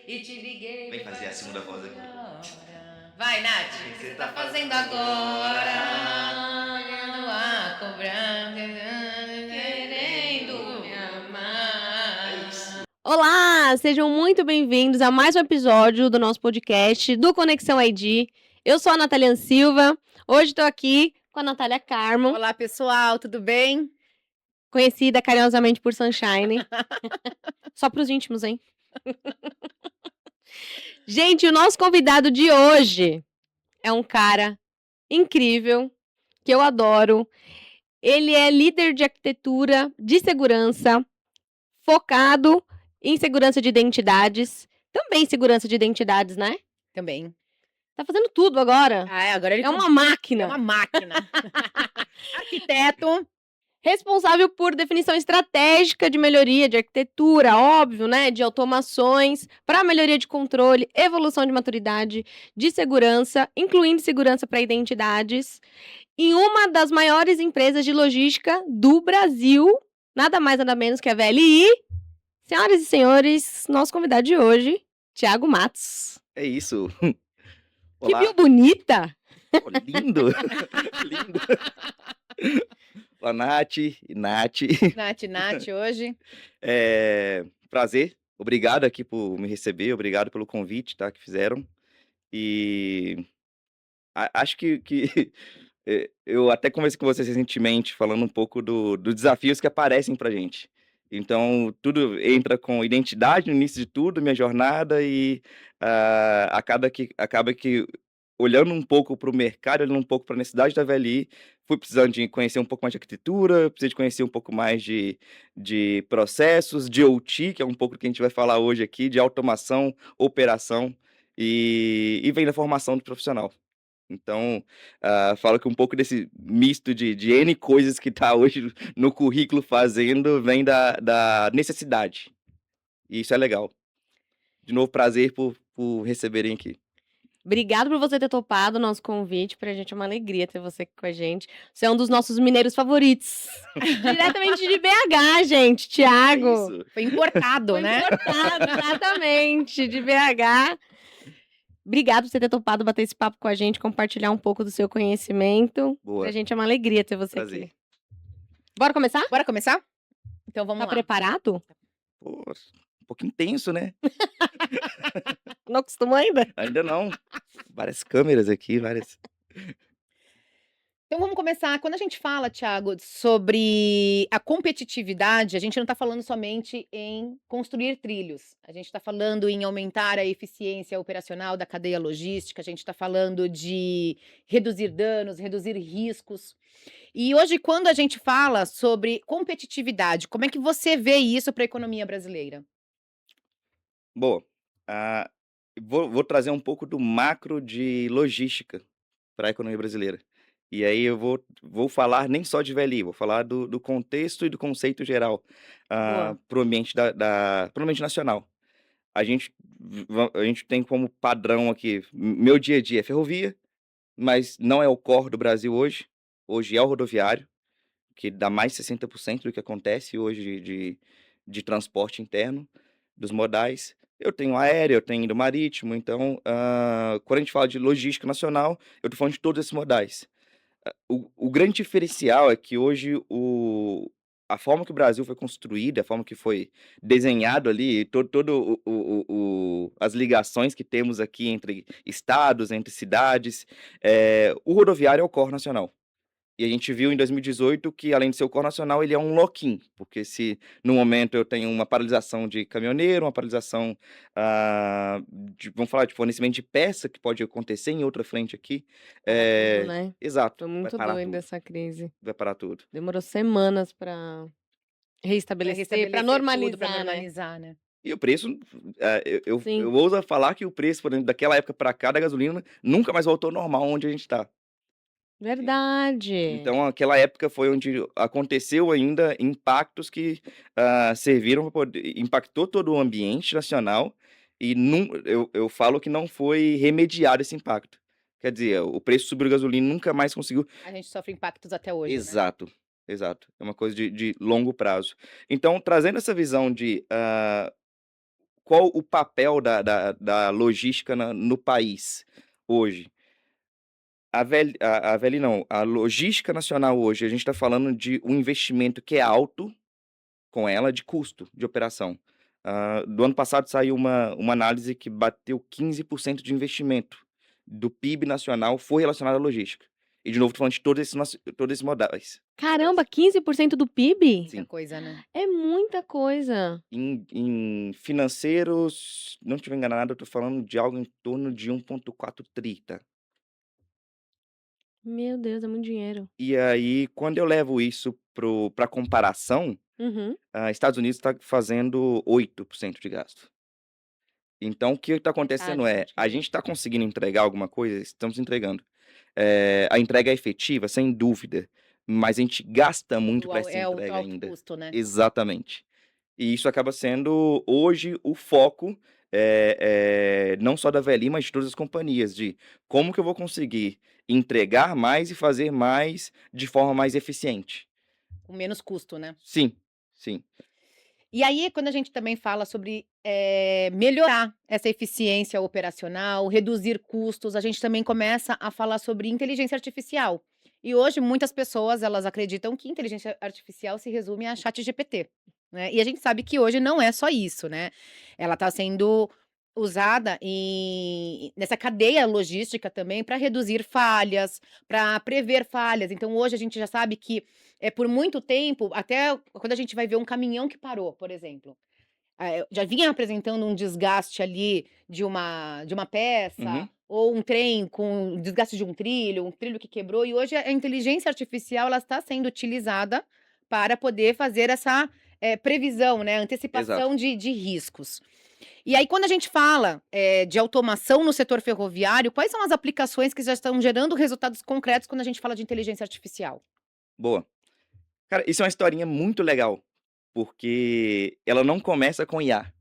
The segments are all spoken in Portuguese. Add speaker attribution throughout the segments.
Speaker 1: e te liguei
Speaker 2: Vem
Speaker 1: bem
Speaker 2: fazer a segunda voz
Speaker 1: passando
Speaker 2: aqui.
Speaker 1: a hora. Vai, Nath,
Speaker 2: O
Speaker 1: o que
Speaker 2: que
Speaker 1: você
Speaker 2: você
Speaker 1: tá
Speaker 2: tá
Speaker 1: fazendo
Speaker 2: fazendo
Speaker 1: agora?
Speaker 2: agora?
Speaker 1: Querendo a cobrar, querendo me
Speaker 2: É isso.
Speaker 1: amar.
Speaker 3: Olá, sejam muito bem-vindos a mais um episódio do nosso podcast do Conexão ID. Eu sou a Nataliane Silva, hoje estou aqui com a Natália Carmo,
Speaker 4: Olá, pessoal, tudo bem?
Speaker 3: conhecida carinhosamente por Sunshine. Só para os íntimos, hein? Gente, o nosso convidado de hoje é um cara incrível, que eu adoro. Ele é líder de arquitetura de segurança, focado em segurança de identidades, também segurança de identidades, né?
Speaker 4: Também.
Speaker 3: Tá fazendo tudo agora.
Speaker 4: Agora ele
Speaker 3: É uma
Speaker 4: é
Speaker 3: máquina.
Speaker 4: uma máquina. Arquiteto.
Speaker 3: Responsável por definição estratégica de melhoria de arquitetura, óbvio, né? De automações, para melhoria de controle, evolução de maturidade, de segurança, incluindo segurança para identidades, em uma das maiores empresas de logística do Brasil, nada mais nada menos que a VLI. Senhoras e senhores, nosso convidado de hoje, Thiago Matos.
Speaker 2: É isso.
Speaker 3: Que
Speaker 2: Olá.
Speaker 3: bio bonita!
Speaker 2: Pô, lindo. Lindo. Olá, Nath e Nath.
Speaker 4: Nath hoje.
Speaker 2: Prazer. Obrigado aqui por me receber. Obrigado pelo convite, tá? Que fizeram. E acho que eu até conversei com vocês recentemente, falando um pouco dos desafios que aparecem pra gente. Então, tudo entra com identidade no início de tudo, minha jornada, e acaba que olhando um pouco para o mercado, olhando um pouco para a necessidade da VLI, fui precisando de conhecer um pouco mais de arquitetura, precisei de conhecer um pouco mais de processos, de OT, que é um pouco do que a gente vai falar hoje aqui, de automação, operação, e vem da formação do profissional. Então, falo que um pouco desse misto de N coisas que está hoje no currículo fazendo vem da necessidade. E isso é legal. De novo, prazer por receberem aqui.
Speaker 3: Obrigado por você ter topado o nosso convite. Pra gente é uma alegria ter você aqui com a gente. Você é um dos nossos mineiros favoritos. Diretamente de BH, gente,
Speaker 2: É
Speaker 3: Thiago.
Speaker 2: isso.
Speaker 4: Foi importado,
Speaker 3: Foi
Speaker 4: né?
Speaker 3: importado, exatamente, de BH. Obrigado por você ter topado bater esse papo com a gente, compartilhar um pouco do seu conhecimento.
Speaker 2: Boa.
Speaker 3: Pra gente é uma alegria ter você
Speaker 2: Prazer.
Speaker 3: aqui. Bora começar?
Speaker 4: Bora começar? Então vamos
Speaker 3: Tá
Speaker 4: lá.
Speaker 3: preparado?
Speaker 2: Pô, um pouquinho tenso, né?
Speaker 3: Não acostumou ainda?
Speaker 2: Ainda não. Várias câmeras aqui, várias.
Speaker 4: Então vamos começar. Quando a gente fala, Thiago, sobre a competitividade, a gente não está falando somente em construir trilhos. A gente está falando em aumentar a eficiência operacional da cadeia logística, a gente está falando de reduzir danos, reduzir riscos. E hoje, quando a gente fala sobre competitividade, como é que você vê isso para a economia brasileira?
Speaker 2: Bom, ah, vou trazer um pouco do macro de logística para a economia brasileira. E aí eu vou falar nem só de VLI, vou falar do contexto e do conceito geral
Speaker 3: Boa.
Speaker 2: para o ambiente pro ambiente nacional. A gente tem como padrão aqui, meu dia a dia é ferrovia, mas não é o core do Brasil hoje. Hoje é o rodoviário, que dá mais de 60% do que acontece hoje de transporte interno, dos modais. Eu tenho aéreo, eu tenho do marítimo, então, quando a gente fala de logística nacional, eu estou falando de todos esses modais. O grande diferencial é que hoje a forma que o Brasil foi construído, a forma que foi desenhado ali, todo as ligações que temos aqui entre estados, entre cidades, o rodoviário é o core nacional. E a gente viu em 2018 que, além de ser o core nacional, ele é um lock-in, porque se no momento eu tenho uma paralisação de caminhoneiro, uma paralisação, vamos falar de fornecimento de peça, que pode acontecer em outra frente aqui.
Speaker 3: Para tudo, né?
Speaker 2: Exato,
Speaker 3: Foi
Speaker 2: vai
Speaker 3: muito
Speaker 2: parar
Speaker 3: doida
Speaker 2: tudo,
Speaker 3: essa crise.
Speaker 2: vai parar tudo.
Speaker 3: Demorou semanas pra reestabelecer, pra
Speaker 4: Tudo, para
Speaker 3: normalizar, né?
Speaker 4: normalizar, né?
Speaker 2: E o preço, eu
Speaker 3: Sim.
Speaker 2: ouso falar que o preço, por exemplo, daquela época para cá da gasolina, nunca mais voltou ao normal onde a gente está.
Speaker 3: Verdade.
Speaker 2: Então, aquela época foi onde aconteceu ainda impactos que serviram para poder. Impactou todo o ambiente nacional e eu falo que não foi remediado esse impacto. Quer dizer, o preço subiu da gasolina nunca mais conseguiu.
Speaker 4: A gente sofre impactos até hoje, né?
Speaker 2: Exato, exato. É uma coisa de longo prazo. Então, trazendo essa visão de qual o papel da logística no país hoje? A logística nacional hoje, a gente está falando de um investimento que é alto com ela, de custo de operação. Do ano passado saiu uma análise que bateu 15% de investimento do PIB nacional foi relacionado à logística. E, de novo, estou falando de todos esses modais.
Speaker 3: Caramba, 15% do PIB?
Speaker 4: Muita
Speaker 2: Sim.
Speaker 4: coisa, né?
Speaker 3: É muita coisa.
Speaker 2: Em financeiros, não estiver enganado, eu estou falando de algo em torno de 1,4 tri, tá?
Speaker 3: Meu Deus, é muito dinheiro.
Speaker 2: E aí, quando eu levo isso para comparação,
Speaker 3: Uhum.
Speaker 2: Estados Unidos está fazendo 8% de gasto. Então, o que está acontecendo
Speaker 4: Metade,
Speaker 2: a
Speaker 4: praticamente.
Speaker 2: gente está conseguindo entregar alguma coisa, estamos entregando. A entrega é efetiva, sem dúvida, mas a gente gasta muito para essa
Speaker 4: É o
Speaker 2: entrega
Speaker 4: alto
Speaker 2: ainda.
Speaker 4: custo, né?
Speaker 2: Exatamente. E isso acaba sendo, hoje, o foco, não só da VLI, mas de todas as companhias, de como que eu vou conseguir entregar mais e fazer mais de forma mais eficiente.
Speaker 4: Com menos custo, né?
Speaker 2: Sim, sim.
Speaker 4: E aí, quando a gente também fala sobre melhorar essa eficiência operacional, reduzir custos, a gente também começa a falar sobre inteligência artificial. E hoje, muitas pessoas, elas acreditam que inteligência artificial se resume a ChatGPT, né? E a gente sabe que hoje não é só isso, né? Ela está sendo usada nessa cadeia logística também para reduzir falhas, para prever falhas. Então, hoje a gente já sabe que por muito tempo, até quando a gente vai ver um caminhão que parou, por exemplo, já vinha apresentando um desgaste ali de uma peça,
Speaker 2: Uhum.
Speaker 4: ou um trem com desgaste de um trilho que quebrou, e hoje a inteligência artificial ela está sendo utilizada para poder fazer essa previsão, né, antecipação
Speaker 2: Exato.
Speaker 4: de riscos. E aí, quando a gente fala de automação no setor ferroviário, quais são as aplicações que já estão gerando resultados concretos quando a gente fala de inteligência artificial?
Speaker 2: Boa. Cara, isso é uma historinha muito legal, porque ela não começa com IA.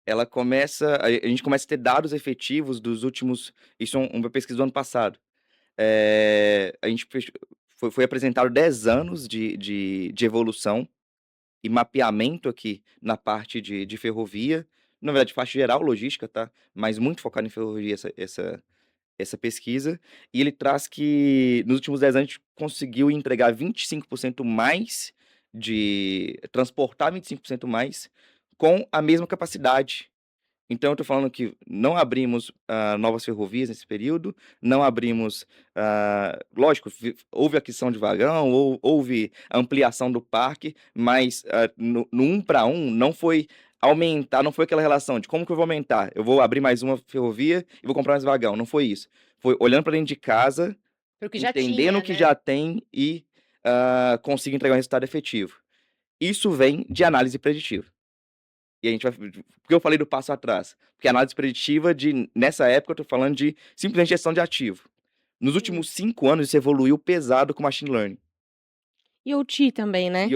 Speaker 2: Ela começa a gente começa a ter dados efetivos dos últimos isso é uma pesquisa do ano passado. A gente foi apresentado 10 anos de evolução e mapeamento aqui na parte de ferrovia, na verdade, parte geral, logística, tá, mas muito focado em ferrovia essa pesquisa, e ele traz que nos últimos 10 anos a gente conseguiu entregar 25% mais transportar 25% mais com a mesma capacidade. Então eu tô falando que não abrimos, novas ferrovias nesse período, não abrimos, lógico, houve aquisição de vagão, houve ampliação do parque, mas, no 1 para 1 não foi aumentar, não foi aquela relação de como que eu vou aumentar, eu vou abrir mais uma ferrovia e vou comprar mais vagão, não foi isso. Foi olhando para dentro de casa,
Speaker 4: Para o que já
Speaker 2: entendendo
Speaker 4: tinha,
Speaker 2: o que
Speaker 4: né?
Speaker 2: já tem e, conseguir entregar um resultado efetivo. Isso vem de análise preditiva. E a gente vai por que eu falei do passo atrás? Porque a análise preditiva nessa época eu tô falando de simplesmente gestão de ativo. Nos últimos 5 anos isso evoluiu pesado com machine learning.
Speaker 3: E OT também, né?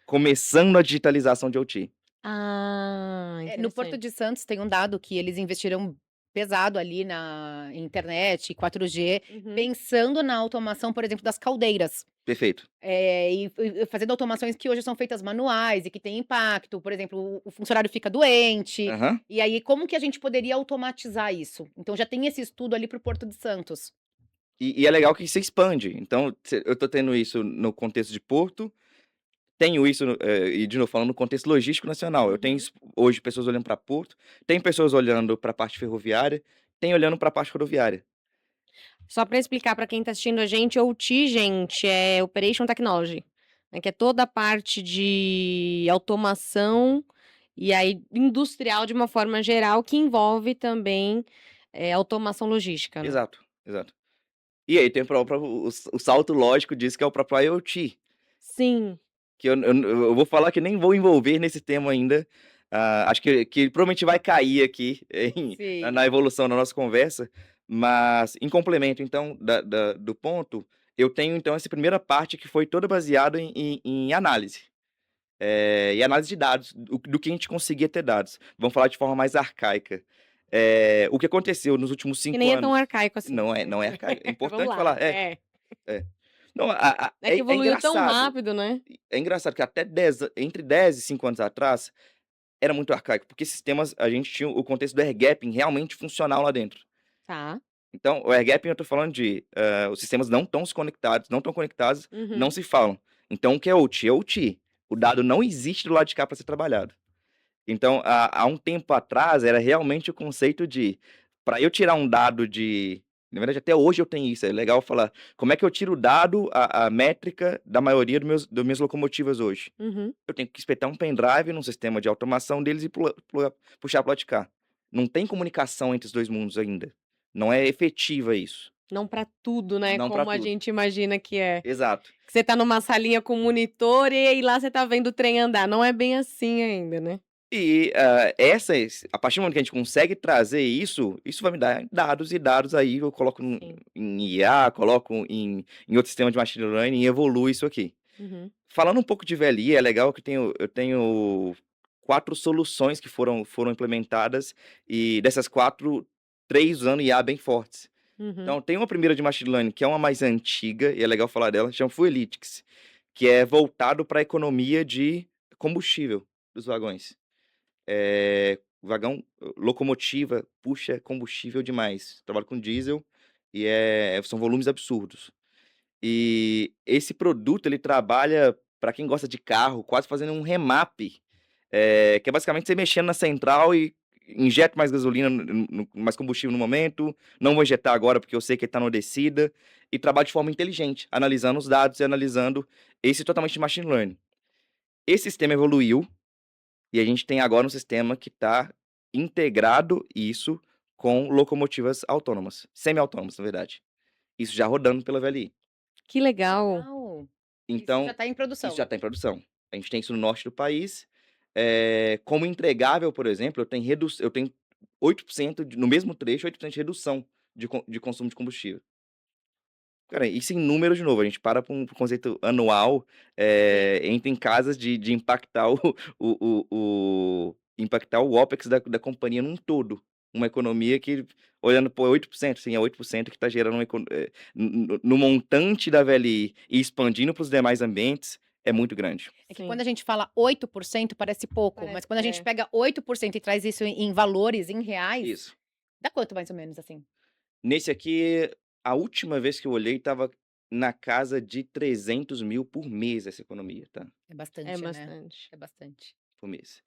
Speaker 2: Começando a digitalização de OT.
Speaker 3: Ah,
Speaker 4: No Porto
Speaker 3: interessante.
Speaker 4: de Santos tem um dado que eles investiram pesado ali na internet, 4G,
Speaker 3: Uhum.
Speaker 4: pensando na automação, por exemplo, das caldeiras.
Speaker 2: Perfeito.
Speaker 4: E fazendo automações que hoje são feitas manuais e que têm impacto. Por exemplo, o funcionário fica doente.
Speaker 2: Aham.
Speaker 4: E aí, como que a gente poderia automatizar isso? Então, já tem esse estudo ali para o Porto de Santos.
Speaker 2: E é legal que se expande. Então, eu tô tendo isso no contexto de porto, tenho isso e de novo falando no contexto logístico nacional. Eu tenho
Speaker 3: Uhum.
Speaker 2: isso hoje pessoas olhando para porto, tem pessoas olhando para a parte ferroviária, tem olhando para a parte rodoviária.
Speaker 3: Só para explicar para quem tá assistindo a gente, OT, gente, é Operation Technology, né, que é toda a parte de automação e aí industrial de uma forma geral, que envolve também, automação logística, né.
Speaker 2: Exato, exato. E aí tem o salto lógico disso que é o próprio IoT,
Speaker 3: Sim.
Speaker 2: que eu vou falar que nem vou envolver nesse tema ainda, acho que provavelmente vai cair aqui
Speaker 4: Sim.
Speaker 2: na evolução da nossa conversa, mas em complemento então do ponto, eu tenho então essa primeira parte que foi toda baseada em análise. E análise de dados, do que a gente conseguia ter dados. Vamos falar de forma mais arcaica. O que aconteceu nos últimos
Speaker 3: Que
Speaker 2: 5
Speaker 3: nem é
Speaker 2: anos
Speaker 3: tão arcaico assim.
Speaker 2: não é arcaico, é
Speaker 3: Vamos
Speaker 2: importante
Speaker 3: lá,
Speaker 2: falar.
Speaker 3: é.
Speaker 2: É. Não,
Speaker 3: É que
Speaker 2: é
Speaker 3: evoluiu tão
Speaker 2: engraçado.
Speaker 3: rápido, né.
Speaker 2: É engraçado que entre 10 e 5 anos atrás, era muito arcaico, porque sistemas, a gente tinha o contexto do air gapping realmente funcional lá dentro.
Speaker 3: Tá.
Speaker 2: Então, o air gapping eu tô falando de, os sistemas não estão conectados, não
Speaker 3: Uhum.
Speaker 2: se falam. Então, o que é OT? É OT. O dado não existe do lado de cá para ser trabalhado. Então, há um tempo atrás, era realmente o conceito de, para eu tirar um dado de, na verdade, até hoje eu tenho isso, é legal falar, como é que eu tiro o dado, a métrica da maioria das minhas locomotivas hoje?
Speaker 3: Uhum.
Speaker 2: Eu tenho que espetar um pendrive num sistema de automação deles e puxar para o lado de cá. Não tem comunicação entre os dois mundos ainda. Não é efetiva isso.
Speaker 3: Não pra tudo, né,
Speaker 2: Não para
Speaker 3: como a
Speaker 2: tudo.
Speaker 3: gente imagina que é.
Speaker 2: Exato.
Speaker 3: Que você tá numa salinha com monitor e aí lá você tá vendo o trem andar. Não é bem assim ainda, né?
Speaker 2: E a partir do momento que a gente consegue trazer isso, isso vai me dar dados e dados aí eu coloco
Speaker 3: Sim.
Speaker 2: em IA, coloco em outro sistema de machine learning e evolui isso aqui.
Speaker 3: Uhum.
Speaker 2: Falando um pouco de VLI, é legal que eu tenho 4 soluções que foram implementadas e dessas 4, 3 usando IA bem fortes.
Speaker 3: Uhum.
Speaker 2: Então tem uma primeira de machine learning que é uma mais antiga e é legal falar dela, chama Fuelitics, que é voltado para a economia de combustível dos vagões. Vagão, locomotiva puxa combustível demais. Trabalho com diesel e são volumes absurdos. E esse produto ele trabalha para quem gosta de carro, quase fazendo um remap, que é basicamente você mexendo na central e injeta mais gasolina, mais combustível no momento, não vou injetar agora porque eu sei que está na descida, e trabalha de forma inteligente, analisando os dados e analisando esse totalmente de machine learning. Esse sistema evoluiu, e a gente tem agora um sistema que está integrado isso com locomotivas autônomas, semi-autônomas, na verdade. Isso já rodando pela VLI.
Speaker 3: Que legal.
Speaker 4: Legal. Isso
Speaker 2: Então,
Speaker 4: já tá em
Speaker 2: isso
Speaker 4: produção.
Speaker 2: já está em produção. A gente tem isso no norte do país. Como entregável, por exemplo, eu tenho 8% no mesmo trecho, 8% de redução de consumo de combustível. Cara, isso em números, de novo, a gente para para um conceito anual, entra em casas de impactar impactar o OpEx da companhia num todo. Uma economia que, olhando por 8%, sim, é 8% que está gerando no montante da VLI e expandindo para os demais ambientes, é muito grande.
Speaker 4: É que
Speaker 3: Sim.
Speaker 4: quando a gente fala 8% parece pouco, mas
Speaker 3: Parece,
Speaker 4: quando a gente pega 8% e traz isso em valores, em reais,
Speaker 2: Isso.
Speaker 4: dá quanto mais ou menos assim?
Speaker 2: Nesse aqui, a última vez que eu olhei, estava na casa de 300 mil por mês essa economia, tá?
Speaker 4: É bastante,
Speaker 3: É
Speaker 4: né?
Speaker 3: bastante.
Speaker 4: É bastante.
Speaker 2: Por mês.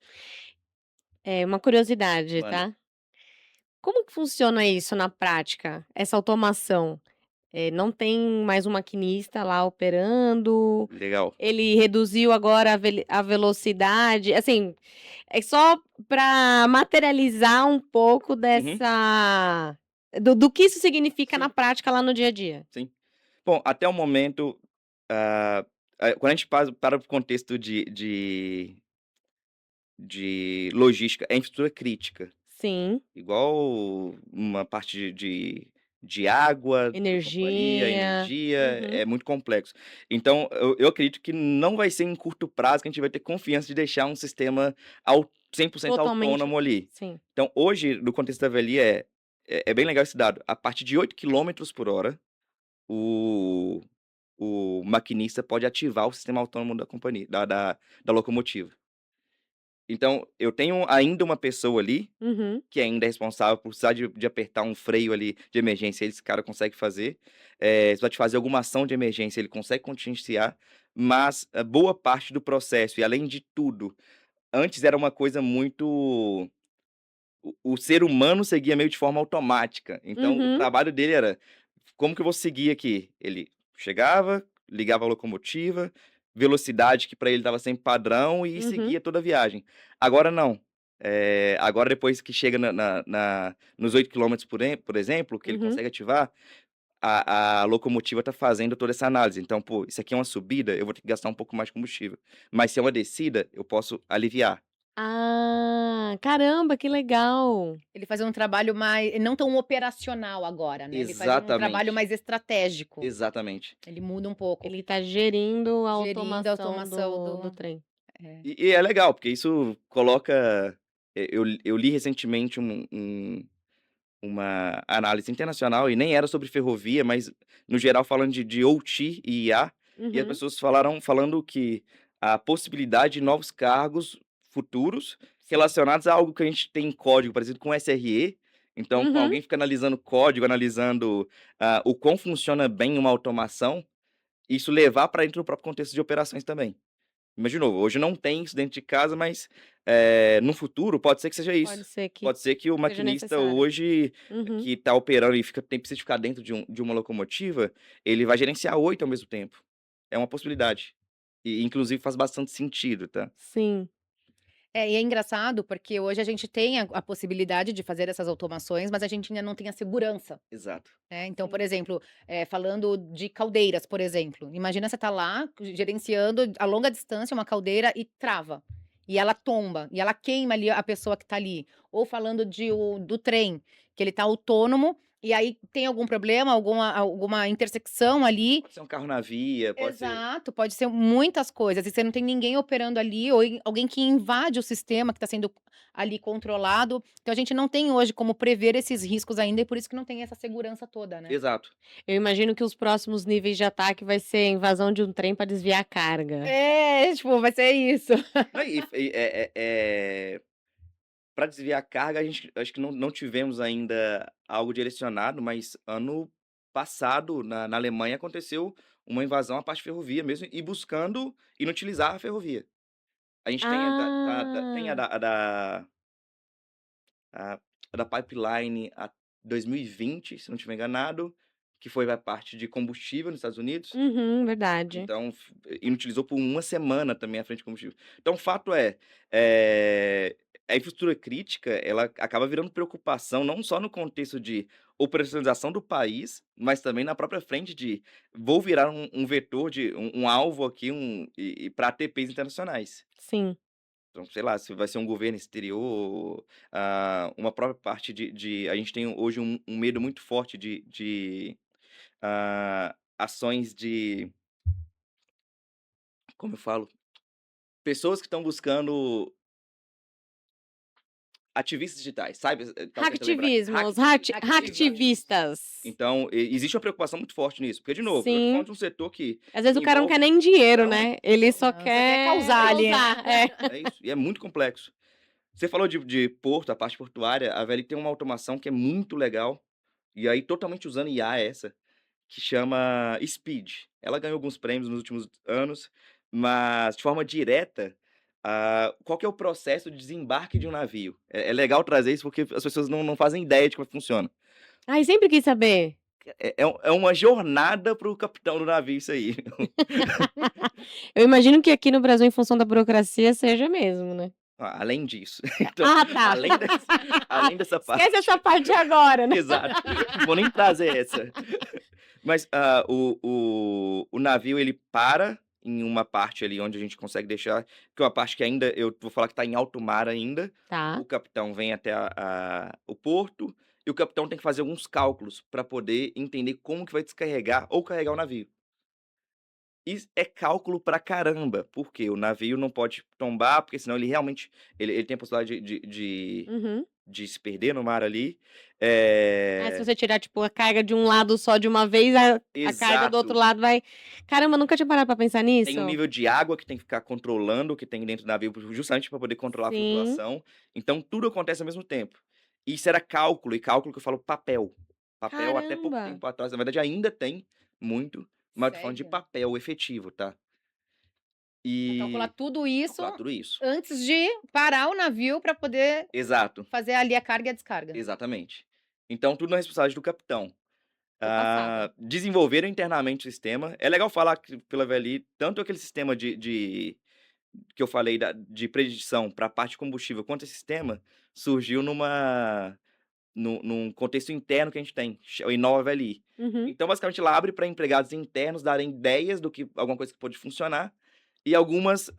Speaker 3: É uma curiosidade,
Speaker 2: Manda.
Speaker 3: tá? Como que funciona isso na prática, essa automação? Não tem mais um maquinista lá operando,
Speaker 2: Legal.
Speaker 3: ele reduziu agora a velocidade, assim, é só para materializar um pouco
Speaker 2: Uhum.
Speaker 3: dessa do que isso significa na
Speaker 2: Sim.
Speaker 3: prática lá no dia a dia.
Speaker 2: Sim. Bom, até o momento, quando a gente para o contexto de logística, é infraestrutura crítica.
Speaker 3: Sim,
Speaker 2: Igual uma parte de água, da companhia,
Speaker 3: energia.
Speaker 2: energia,
Speaker 3: Uhum.
Speaker 2: é muito complexo. Então, eu acredito que não vai ser em curto prazo que a gente vai ter confiança de deixar um sistema 100%
Speaker 3: Totalmente.
Speaker 2: autônomo ali.
Speaker 3: Sim.
Speaker 2: Então, hoje, no contexto da VLI, é bem legal esse dado. A partir de 8 quilômetros por hora, o, o maquinista pode ativar o sistema autônomo da companhia, da locomotiva. Então, eu tenho ainda uma pessoa ali
Speaker 3: Uhum.
Speaker 2: que ainda é responsável por precisar de apertar um freio ali de emergência, esse cara consegue fazer. Se vai te fazer alguma ação de emergência, ele consegue contingenciar, mas boa parte do processo, e além de tudo, antes era uma coisa muito. O ser humano seguia meio de forma automática. Então, o
Speaker 3: Uhum.
Speaker 2: trabalho dele era: como que eu vou seguir aqui? Ele chegava, ligava a locomotiva, velocidade que para ele estava sempre padrão e
Speaker 3: Uhum.
Speaker 2: seguia toda a viagem. Agora não. Agora, depois que chega nos 8 quilômetros por exemplo, que ele
Speaker 3: Uhum.
Speaker 2: consegue ativar, a locomotiva está fazendo toda essa análise. Então, pô, isso aqui é uma subida, eu vou ter que gastar um pouco mais de combustível. Mas se é uma descida, eu posso aliviar.
Speaker 3: Ah, caramba, que legal.
Speaker 4: Ele faz um trabalho mais não tão operacional agora, né, ele faz um trabalho
Speaker 2: Exatamente.
Speaker 4: mais estratégico.
Speaker 2: Exatamente.
Speaker 4: Ele muda um pouco.
Speaker 3: Ele tá gerindo a
Speaker 4: Gerindo a
Speaker 3: automação
Speaker 4: automação
Speaker 3: do trem.
Speaker 4: É.
Speaker 2: E é legal, porque isso coloca. Eu li recentemente uma análise internacional, e nem era sobre ferrovia, mas no geral falando de OT e IA, e as
Speaker 3: Uhum.
Speaker 2: pessoas falando que a possibilidade de novos cargos futuros relacionados a algo que a gente tem em código, parecido com SRE. Então, com
Speaker 3: Uhum.
Speaker 2: alguém fica analisando código, analisando o quão funciona bem uma automação, isso levar para dentro do próprio contexto de operações também. Mas, de novo, hoje não tem isso dentro de casa, mas no futuro pode ser que seja
Speaker 3: Pode
Speaker 2: isso.
Speaker 3: ser que
Speaker 2: Pode ser que o
Speaker 3: seja
Speaker 2: maquinista
Speaker 3: necessário.
Speaker 2: hoje
Speaker 3: Uhum.
Speaker 2: que está operando e precisa ficar dentro de uma locomotiva, ele vai gerenciar 8 ao mesmo tempo. É uma possibilidade. E, inclusive, faz bastante sentido, tá?
Speaker 3: Sim.
Speaker 4: E é engraçado porque hoje a gente tem a possibilidade de fazer essas automações, mas a gente ainda não tem a segurança,
Speaker 2: Exato.
Speaker 4: né. Então,
Speaker 3: Sim.
Speaker 4: por exemplo, falando de caldeiras, por exemplo, imagina você tá lá gerenciando a longa distância uma caldeira e trava, e ela tomba, e ela queima ali a pessoa que tá ali. Ou falando do trem, que ele tá autônomo, e aí tem algum problema, alguma intersecção ali.
Speaker 2: Pode ser um carro na via, pode ser.
Speaker 4: Exato, pode ser muitas coisas, e você não tem ninguém operando ali, ou alguém que invade o sistema que está sendo ali controlado. Então a gente não tem hoje como prever esses riscos ainda, e por isso que não tem essa segurança toda, né.
Speaker 2: Exato.
Speaker 3: Eu imagino que os próximos níveis de ataque vai ser a invasão de um trem para desviar a carga.
Speaker 4: Tipo, vai ser isso.
Speaker 2: Não, para desviar a carga, a gente acho que não tivemos ainda algo direcionado, mas ano passado, na Alemanha, aconteceu uma invasão à parte ferrovia mesmo, e buscando inutilizar a ferrovia. A gente tem tem
Speaker 3: Ah.
Speaker 2: a da pipeline a 2020, se não estiver enganado, que foi a parte de combustível nos Estados Unidos.
Speaker 3: Uhum, verdade.
Speaker 2: Então, inutilizou por uma semana também a frente de combustível. Então, o fato é, a infraestrutura crítica, ela acaba virando preocupação não só no contexto de operacionalização do país, mas também na própria frente de vou virar um vetor de um alvo aqui, e para ATPs internacionais.
Speaker 3: Sim.
Speaker 2: Então, sei lá, se vai ser um governo exterior, uma própria parte a gente tem hoje um medo muito forte de ações de, como eu falo? Pessoas que estão buscando ativistas digitais, sabe? Tava tentando lembrar.
Speaker 3: Hacktivismos, hacktivistas.
Speaker 2: Então, existe uma preocupação muito forte nisso, porque, de novo, eu tô
Speaker 3: Sim.
Speaker 2: falando de um setor que
Speaker 3: Às vezes o cara não
Speaker 2: envolve
Speaker 3: quer nem dinheiro,
Speaker 2: não,
Speaker 3: né, ele só
Speaker 4: Não, só quer
Speaker 3: quer
Speaker 4: causar ali.
Speaker 3: causar,
Speaker 2: é isso, e é muito complexo. Você falou de porto, a parte portuária, a VLI tem uma automação que é muito legal, e aí totalmente usando IA essa, que chama Speed. Ela ganhou alguns prêmios nos últimos anos, mas de forma direta, qual que é o processo de desembarque de um navio? É legal trazer isso porque as pessoas não fazem ideia de como funciona.
Speaker 3: Ai, sempre quis saber.
Speaker 2: É uma jornada para o capitão do navio isso aí.
Speaker 3: Eu imagino que aqui no Brasil, em função da burocracia, seja mesmo, né.
Speaker 2: Além disso. Então,
Speaker 3: Ah, tá.
Speaker 2: além dessa parte.
Speaker 3: Esquece essa parte agora, né.
Speaker 2: Exato. Não vou nem trazer essa. Mas, o navio ele para em uma parte ali onde a gente consegue deixar, que é uma parte que ainda eu vou falar que está em alto mar ainda.
Speaker 3: Tá.
Speaker 2: O capitão vem até o porto, e o capitão tem que fazer alguns cálculos para poder entender como que vai descarregar ou carregar o navio. E é cálculo pra caramba, porque o navio não pode tombar, porque senão ele realmente ele tem a possibilidade
Speaker 3: Uhum.
Speaker 2: de se perder no mar ali.
Speaker 3: Ah, se você tirar, tipo, a carga de um lado só de uma vez, a carga do outro
Speaker 2: Exato.
Speaker 3: lado vai caramba, nunca tinha parado pra pensar nisso.
Speaker 2: Tem um nível de água que tem que ficar controlando, que tem dentro do navio, justamente para poder controlar a
Speaker 3: Sim.
Speaker 2: flutuação. Então tudo acontece ao mesmo tempo. Isso era cálculo, e cálculo que eu falo papel. Papel até pouco
Speaker 3: Caramba.
Speaker 2: tempo atrás, na verdade ainda tem muito, mas eu tô falando de
Speaker 4: Sério?
Speaker 2: papel efetivo, tá.
Speaker 4: Pra calcular
Speaker 2: E
Speaker 4: tudo isso
Speaker 2: calcular tudo isso.
Speaker 4: antes de parar o navio para poder
Speaker 2: Exato.
Speaker 4: fazer ali a carga e a descarga.
Speaker 2: Exatamente. Então tudo na responsabilidade do capitão.
Speaker 4: Tô passada.
Speaker 2: Desenvolveram internamente o sistema. É legal falar que pela VLI, tanto aquele sistema que eu falei de predição para a parte de combustível, quanto esse sistema, surgiu num contexto interno que a gente tem, o Inova VLI.
Speaker 3: Uhum.
Speaker 2: Então, basicamente, ela abre para empregados internos darem ideias do que alguma coisa que pode funcionar, e algumas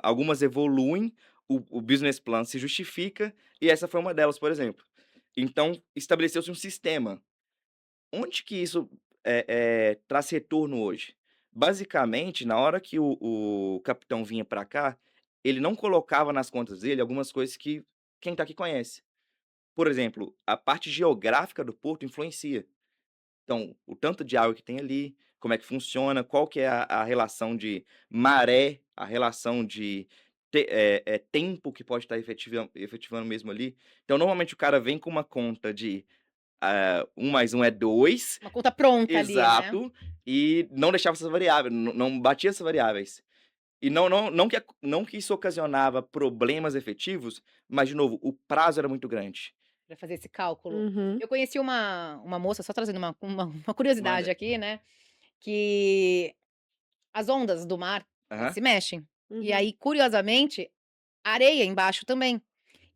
Speaker 2: algumas evoluem, o business plan se justifica, e essa foi uma delas, por exemplo. Então, estabeleceu-se um sistema. Onde que isso traz retorno hoje? Basicamente, na hora que o capitão vinha para cá, ele não colocava nas contas dele algumas coisas que quem está aqui conhece. Por exemplo, a parte geográfica do porto influencia. Então, o tanto de água que tem ali, como é que funciona, qual que é a relação de maré, a relação de tempo que pode estar efetivando mesmo ali. Então, normalmente, o cara vem com uma conta de 1 mais 1 é 2,
Speaker 4: Uma conta pronta ali, né?
Speaker 2: exato, e não deixava essas variáveis, não batia essas variáveis. E não que isso ocasionava problemas efetivos, mas, de novo, o prazo era muito grande.
Speaker 4: Pra fazer esse cálculo.
Speaker 3: Uhum.
Speaker 4: Eu conheci uma moça, só trazendo uma curiosidade
Speaker 2: Manda.
Speaker 4: aqui, né? Que as ondas do mar, elas
Speaker 2: Aham.
Speaker 4: se mexem. E
Speaker 3: Uhum.
Speaker 4: aí, curiosamente, areia embaixo também.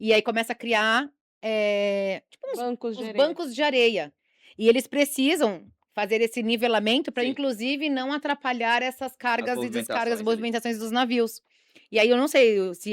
Speaker 4: E aí começa a criar tipo
Speaker 3: Bancos de
Speaker 4: uns
Speaker 3: areia.
Speaker 4: bancos de areia. E eles precisam fazer esse nivelamento para,
Speaker 2: Sim.
Speaker 4: inclusive, não atrapalhar essas cargas e descargas,
Speaker 2: movimentações ali.
Speaker 4: movimentações dos navios. E aí eu não sei se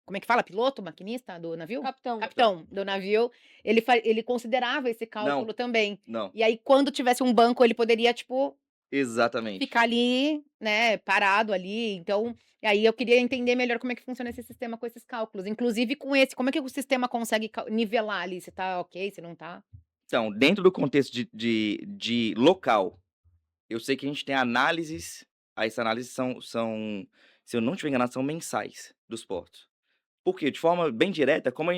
Speaker 4: como é que fala? Piloto, maquinista do navio?
Speaker 3: Capitão.
Speaker 4: Capitão do navio, ele considerava esse cálculo também.
Speaker 2: Não,
Speaker 4: E aí, quando tivesse um banco, ele poderia, tipo,
Speaker 2: exatamente.
Speaker 4: ficar ali, né, parado ali. Então, aí eu queria entender melhor como é que funciona esse sistema com esses cálculos. Inclusive com esse, como é que o sistema consegue nivelar ali, se tá ok, se não tá.
Speaker 2: Então, dentro do contexto de local, eu sei que a gente tem análises, essas análises são, se eu não estiver enganado, são mensais dos portos. Por quê? De forma bem direta, como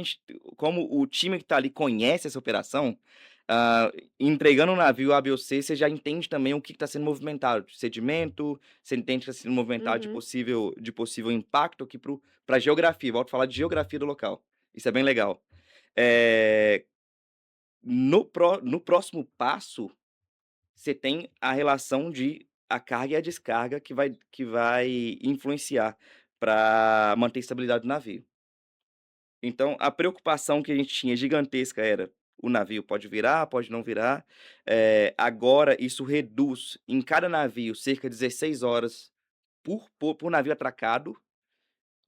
Speaker 2: o time que está ali conhece essa operação, entregando um navio A, B ou C, você já entende também o que está sendo movimentado, de sedimento, você entende que está sendo movimentado
Speaker 3: Uhum.
Speaker 2: de possível impacto aqui para a geografia, volto a falar de geografia do local. Isso é bem legal. No próximo passo, você tem a relação de a carga e a descarga que vai influenciar para manter a estabilidade do navio. Então, a preocupação que a gente tinha gigantesca era: o navio pode virar, pode não virar. Agora, isso reduz em cada navio cerca de 16 horas por navio atracado.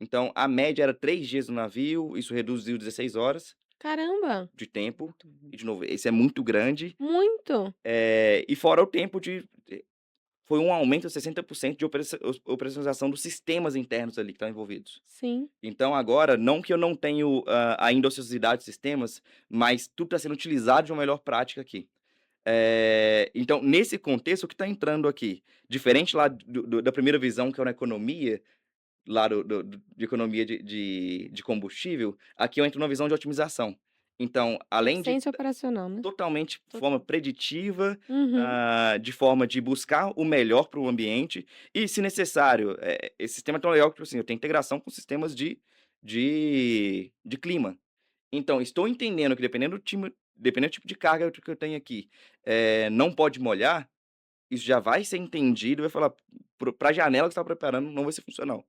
Speaker 2: Então, a média era 3 dias no navio, isso reduziu 16 horas
Speaker 3: Caramba,
Speaker 2: de tempo. E, de novo, esse é muito grande.
Speaker 3: muito.
Speaker 2: E fora o tempo foi um aumento de 60% de operacionalização dos sistemas internos ali que estão envolvidos.
Speaker 3: Sim.
Speaker 2: Então agora, não que eu não tenho ainda ociosidade de sistemas, mas tudo está sendo utilizado de uma melhor prática aqui. Então, nesse contexto, o que está entrando aqui, diferente lá da primeira visão, que é na economia, lá de economia de combustível, aqui eu entro numa visão de otimização. Então, além de
Speaker 3: Eficiência operacional, né?
Speaker 2: totalmente de forma preditiva,
Speaker 3: Uhum.
Speaker 2: de forma de buscar o melhor para o ambiente e, se necessário, esse sistema é tão legal que, tipo assim, eu tenho integração com sistemas de clima. Então, estou entendendo que dependendo do tipo de carga que eu tenho aqui, não pode molhar, isso já vai ser entendido, vai falar para a janela que você está preparando, não vai ser funcional.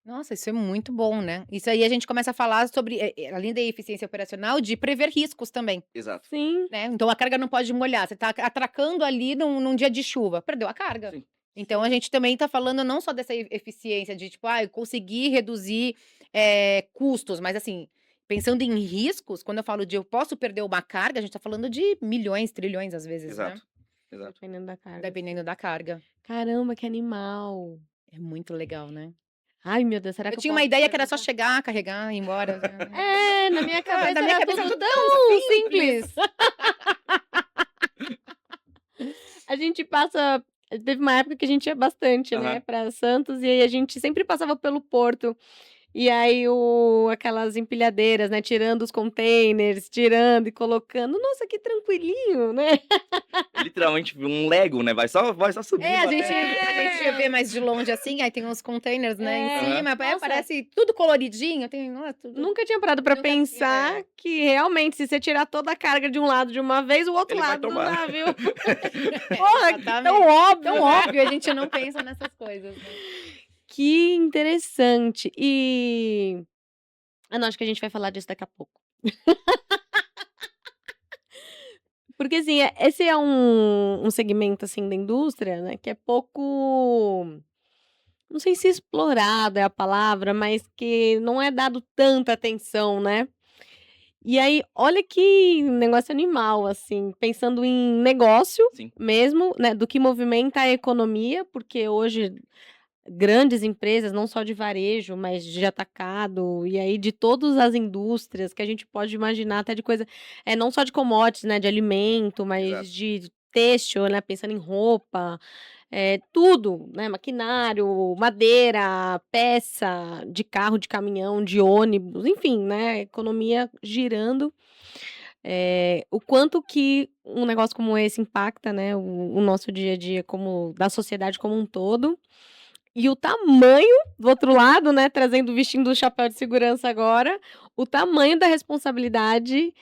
Speaker 4: Nossa, isso é muito bom, né? Isso aí a gente começa a falar sobre, além da eficiência operacional, de prever riscos também,
Speaker 2: Exato.
Speaker 3: Sim.
Speaker 4: né? Então a carga não pode molhar. Você tá atracando ali num dia de chuva, perdeu a carga.
Speaker 2: Sim.
Speaker 4: Então a gente também tá falando não só dessa eficiência de, tipo, eu conseguir reduzir custos, mas assim, pensando em riscos, quando eu falo de eu posso perder uma carga, a gente tá falando de milhões, trilhões às vezes, né?
Speaker 2: Exato. Exato.
Speaker 3: Dependendo da carga.
Speaker 4: Dependendo da carga.
Speaker 3: Caramba, que animal.
Speaker 4: É muito legal, né?
Speaker 3: Ai, meu Deus, será que
Speaker 4: Eu tinha uma
Speaker 3: posso
Speaker 4: ideia que era só
Speaker 3: perguntar?
Speaker 4: chegar, carregar, ir embora.
Speaker 3: Na minha cabeça
Speaker 4: Na minha
Speaker 3: era
Speaker 4: cabeça
Speaker 3: tudo
Speaker 4: tudo
Speaker 3: tão
Speaker 4: simples.
Speaker 3: simples. A gente passa. Teve uma época que a gente ia bastante, né,
Speaker 2: Aham.
Speaker 3: pra Santos, e aí a gente sempre passava pelo porto. E aí aquelas empilhadeiras, né, tirando os containers, tirando e colocando. Nossa, que tranquilinho, né?
Speaker 2: Literalmente um Lego, né? Vai só subindo
Speaker 4: A
Speaker 2: até-
Speaker 4: gente vê mais de longe assim, aí tem uns containers, né, em
Speaker 3: É.
Speaker 4: cima,
Speaker 3: Nossa.
Speaker 4: parece tudo coloridinho, tudo...
Speaker 3: Nunca tinha parado pra
Speaker 4: Nunca tinha,
Speaker 3: pensar que realmente, se você tirar toda a carga de um lado de uma vez, o outro
Speaker 2: Ele vai
Speaker 3: lado do
Speaker 2: tombar.
Speaker 3: navio. Porra, que
Speaker 4: exatamente.
Speaker 3: tão óbvio.
Speaker 4: Tão
Speaker 3: né?
Speaker 4: óbvio, a gente não pensa nessas coisas, né?
Speaker 3: Que interessante. Não, acho que a gente vai falar disso daqui a pouco. Porque, assim, esse é um segmento, assim, da indústria, né, que é pouco, não sei se explorado é a palavra, mas que não é dado tanta atenção, né. E aí, olha que negócio animal, assim, pensando em negócio
Speaker 2: Sim.
Speaker 3: mesmo, né, do que movimenta a economia, porque hoje grandes empresas, não só de varejo, mas de atacado, e aí de todas as indústrias que a gente pode imaginar, até de coisa, não só de commodities, né, de alimento, mas
Speaker 2: Exato.
Speaker 3: de têxtil, né? Pensando em roupa, tudo, né? Maquinário, madeira, peça de carro, de caminhão, de ônibus, enfim, né? Economia girando. O quanto que um negócio como esse impacta, né? O nosso dia a dia como da sociedade como um todo. E o tamanho, do outro lado, né, vestindo o chapéu de segurança agora, o tamanho da responsabilidade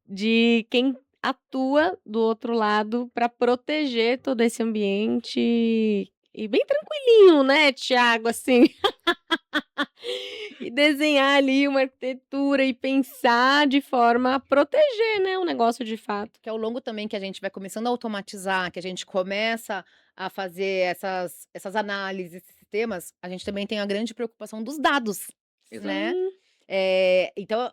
Speaker 3: de quem atua do outro lado para proteger todo esse ambiente e bem tranquilinho, né, Thiago, assim. E desenhar ali uma arquitetura e pensar de forma a proteger, né, o negócio de fato.
Speaker 4: Que ao longo também que a gente vai começando a automatizar, que a gente começa a fazer essas análises, esses sistemas, a gente também tem a grande preocupação dos dados, né?
Speaker 3: Sim.
Speaker 4: Então,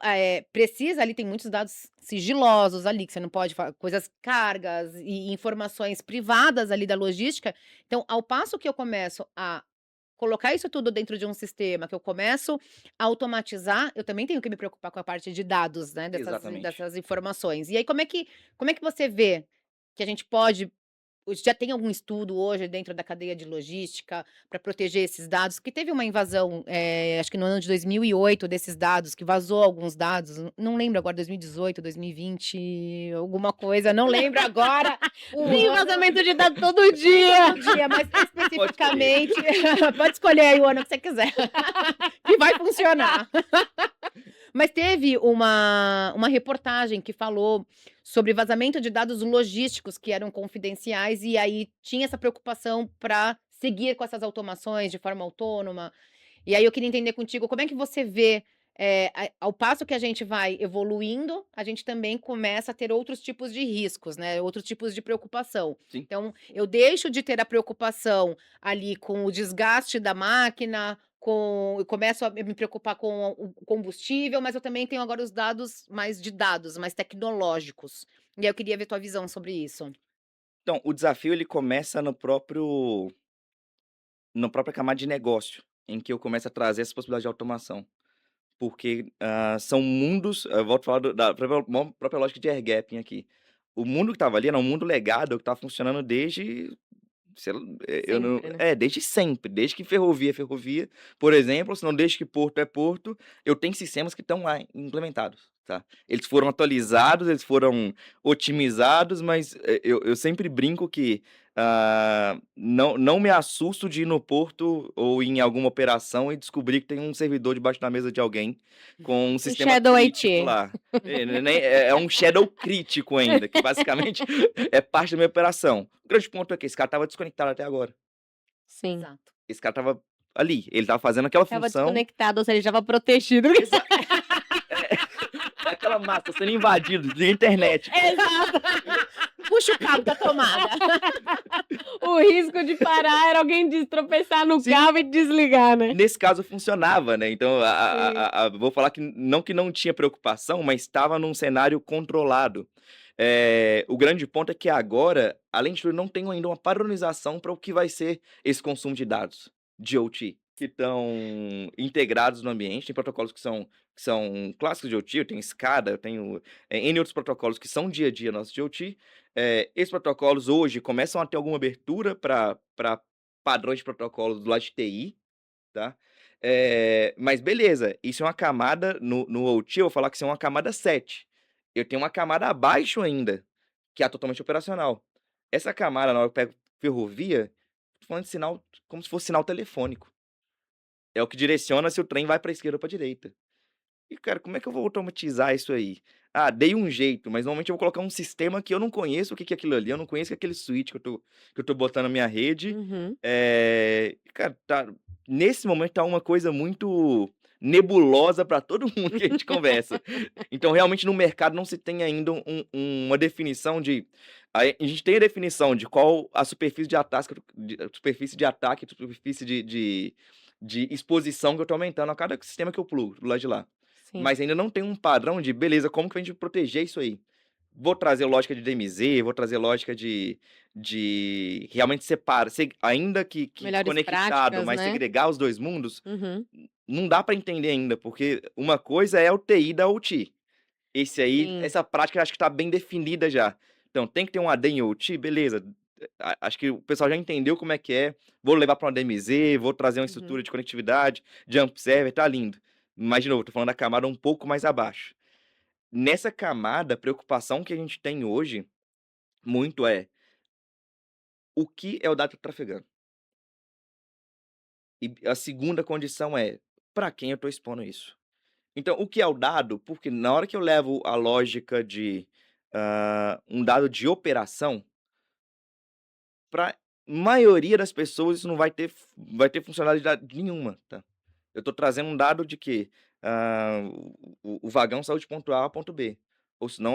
Speaker 4: precisa ali, tem muitos dados sigilosos ali, que você não pode falar, coisas, cargas e informações privadas ali da logística. Então, ao passo que eu começo a colocar isso tudo dentro de um sistema, que eu começo a automatizar, eu também tenho que me preocupar com a parte de dados, né,
Speaker 2: Exatamente.
Speaker 4: dessas informações. E aí, como é que você vê que a gente pode já tem algum estudo hoje dentro da cadeia de logística para proteger esses dados? Que teve uma invasão, acho que no ano de 2008 desses dados, que vazou alguns dados, não lembro agora, 2018, 2020, alguma coisa, não lembro agora o
Speaker 3: Tem
Speaker 4: ano.
Speaker 3: vazamento de dados todo dia.
Speaker 4: Todo dia, mas especificamente, pode escolher aí o ano que você quiser, que vai funcionar. Mas teve uma reportagem que falou sobre vazamento de dados logísticos que eram confidenciais, e aí tinha essa preocupação para seguir com essas automações de forma autônoma. E aí eu queria entender contigo como é que você vê, ao passo que a gente vai evoluindo, a gente também começa a ter outros tipos de riscos, né? Outros tipos de preocupação.
Speaker 2: Sim.
Speaker 4: Então, eu deixo de ter a preocupação ali com o desgaste da máquina, eu começo a me preocupar com o combustível, mas eu também tenho agora os dados mais de dados, mais tecnológicos. E aí eu queria ver tua visão sobre isso.
Speaker 2: Então, o desafio ele começa na própria camada de negócio, em que eu começo a trazer essa possibilidade de automação. Porque, são mundos eu volto a falar da própria lógica de air gapping aqui. O mundo que estava ali era um mundo legado que estava funcionando desde, sei lá, eu não
Speaker 3: Sempre, né?
Speaker 2: desde sempre, desde que ferrovia é ferrovia, por exemplo, se não desde que porto é porto, eu tenho sistemas que estão lá implementados, tá. Eles foram atualizados, eles foram otimizados, mas, eu sempre brinco que, não me assusto de ir no porto ou em alguma operação e descobrir que tem um servidor debaixo da mesa de alguém com um sistema
Speaker 3: Shadow
Speaker 2: crítico
Speaker 3: IT.
Speaker 2: lá. É um shadow crítico ainda, que basicamente é parte da minha operação. O grande ponto é que esse cara estava desconectado até agora.
Speaker 3: Sim.
Speaker 4: Exato.
Speaker 2: Esse cara estava ali, ele estava fazendo aquela
Speaker 3: Tava
Speaker 2: função.
Speaker 3: desconectado, ou seja, ele tava protegido.
Speaker 2: É aquela massa sendo invadido de internet.
Speaker 3: Exato.
Speaker 4: Puxa o cabo da tomada.
Speaker 3: O risco de parar era alguém tropeçar no
Speaker 2: Sim.
Speaker 3: cabo e desligar, né?
Speaker 2: Nesse caso funcionava, né? Então, vou falar que não tinha preocupação, mas estava num cenário controlado. O grande ponto é que agora, além de tudo, não tenho ainda uma padronização para o que vai ser esse consumo de dados de OT, que estão integrados no ambiente. Tem protocolos que são clássicos de OT, eu tenho SCADA, eu tenho N outros protocolos que são dia a dia nossos de OT. Esses protocolos hoje começam a ter alguma abertura para padrões de protocolos do lado de TI, tá? Mas beleza, isso é uma camada no OT, eu vou falar que isso é uma camada 7. Eu tenho uma camada abaixo ainda, que é a totalmente operacional. Essa camada, na hora que eu pego ferrovia, tô falando de sinal como se fosse sinal telefônico. É o que direciona se o trem vai para esquerda ou para direita. E, cara, como é que eu vou automatizar isso aí? Dei um jeito, mas normalmente eu vou colocar um sistema que eu não conheço o que é aquilo ali, eu não conheço aquele switch que eu tô botando na minha rede.
Speaker 3: Uhum.
Speaker 2: Cara, nesse momento tá uma coisa muito nebulosa para todo mundo que a gente conversa. Então, realmente, no mercado não se tem ainda uma definição de. A gente tem a definição de qual a superfície de ataque, superfície de exposição que eu tô aumentando a cada sistema que eu plugo do lado de lá.
Speaker 3: Sim.
Speaker 2: Mas ainda não tem um padrão de, beleza, como que a gente proteger isso aí? Vou trazer lógica de DMZ, vou trazer lógica de realmente separar, ainda que
Speaker 3: Melhores
Speaker 2: conectado,
Speaker 3: práticas,
Speaker 2: mas
Speaker 3: né?
Speaker 2: segregar os dois mundos,
Speaker 3: Uhum.
Speaker 2: não dá para entender ainda, porque uma coisa é o TI da OT.
Speaker 3: Sim.
Speaker 2: Essa prática eu acho que tá bem definida já. Então, tem que ter um AD em OT, beleza. Acho que o pessoal já entendeu como é que é. Vou levar para uma DMZ, vou trazer uma estrutura
Speaker 3: Uhum.
Speaker 2: de conectividade, jump server, tá lindo. Mas, de novo, tô falando da camada um pouco mais abaixo. Nessa camada, a preocupação que a gente tem hoje, muito é o que é o dado trafegando. E a segunda condição é, para quem eu estou expondo isso? Então, o que é o dado? Porque na hora que eu levo a lógica de um dado de operação, para maioria das pessoas isso não vai ter funcionalidade nenhuma, tá? Eu estou trazendo um dado de que o vagão saiu de ponto A a ponto B. Ou senão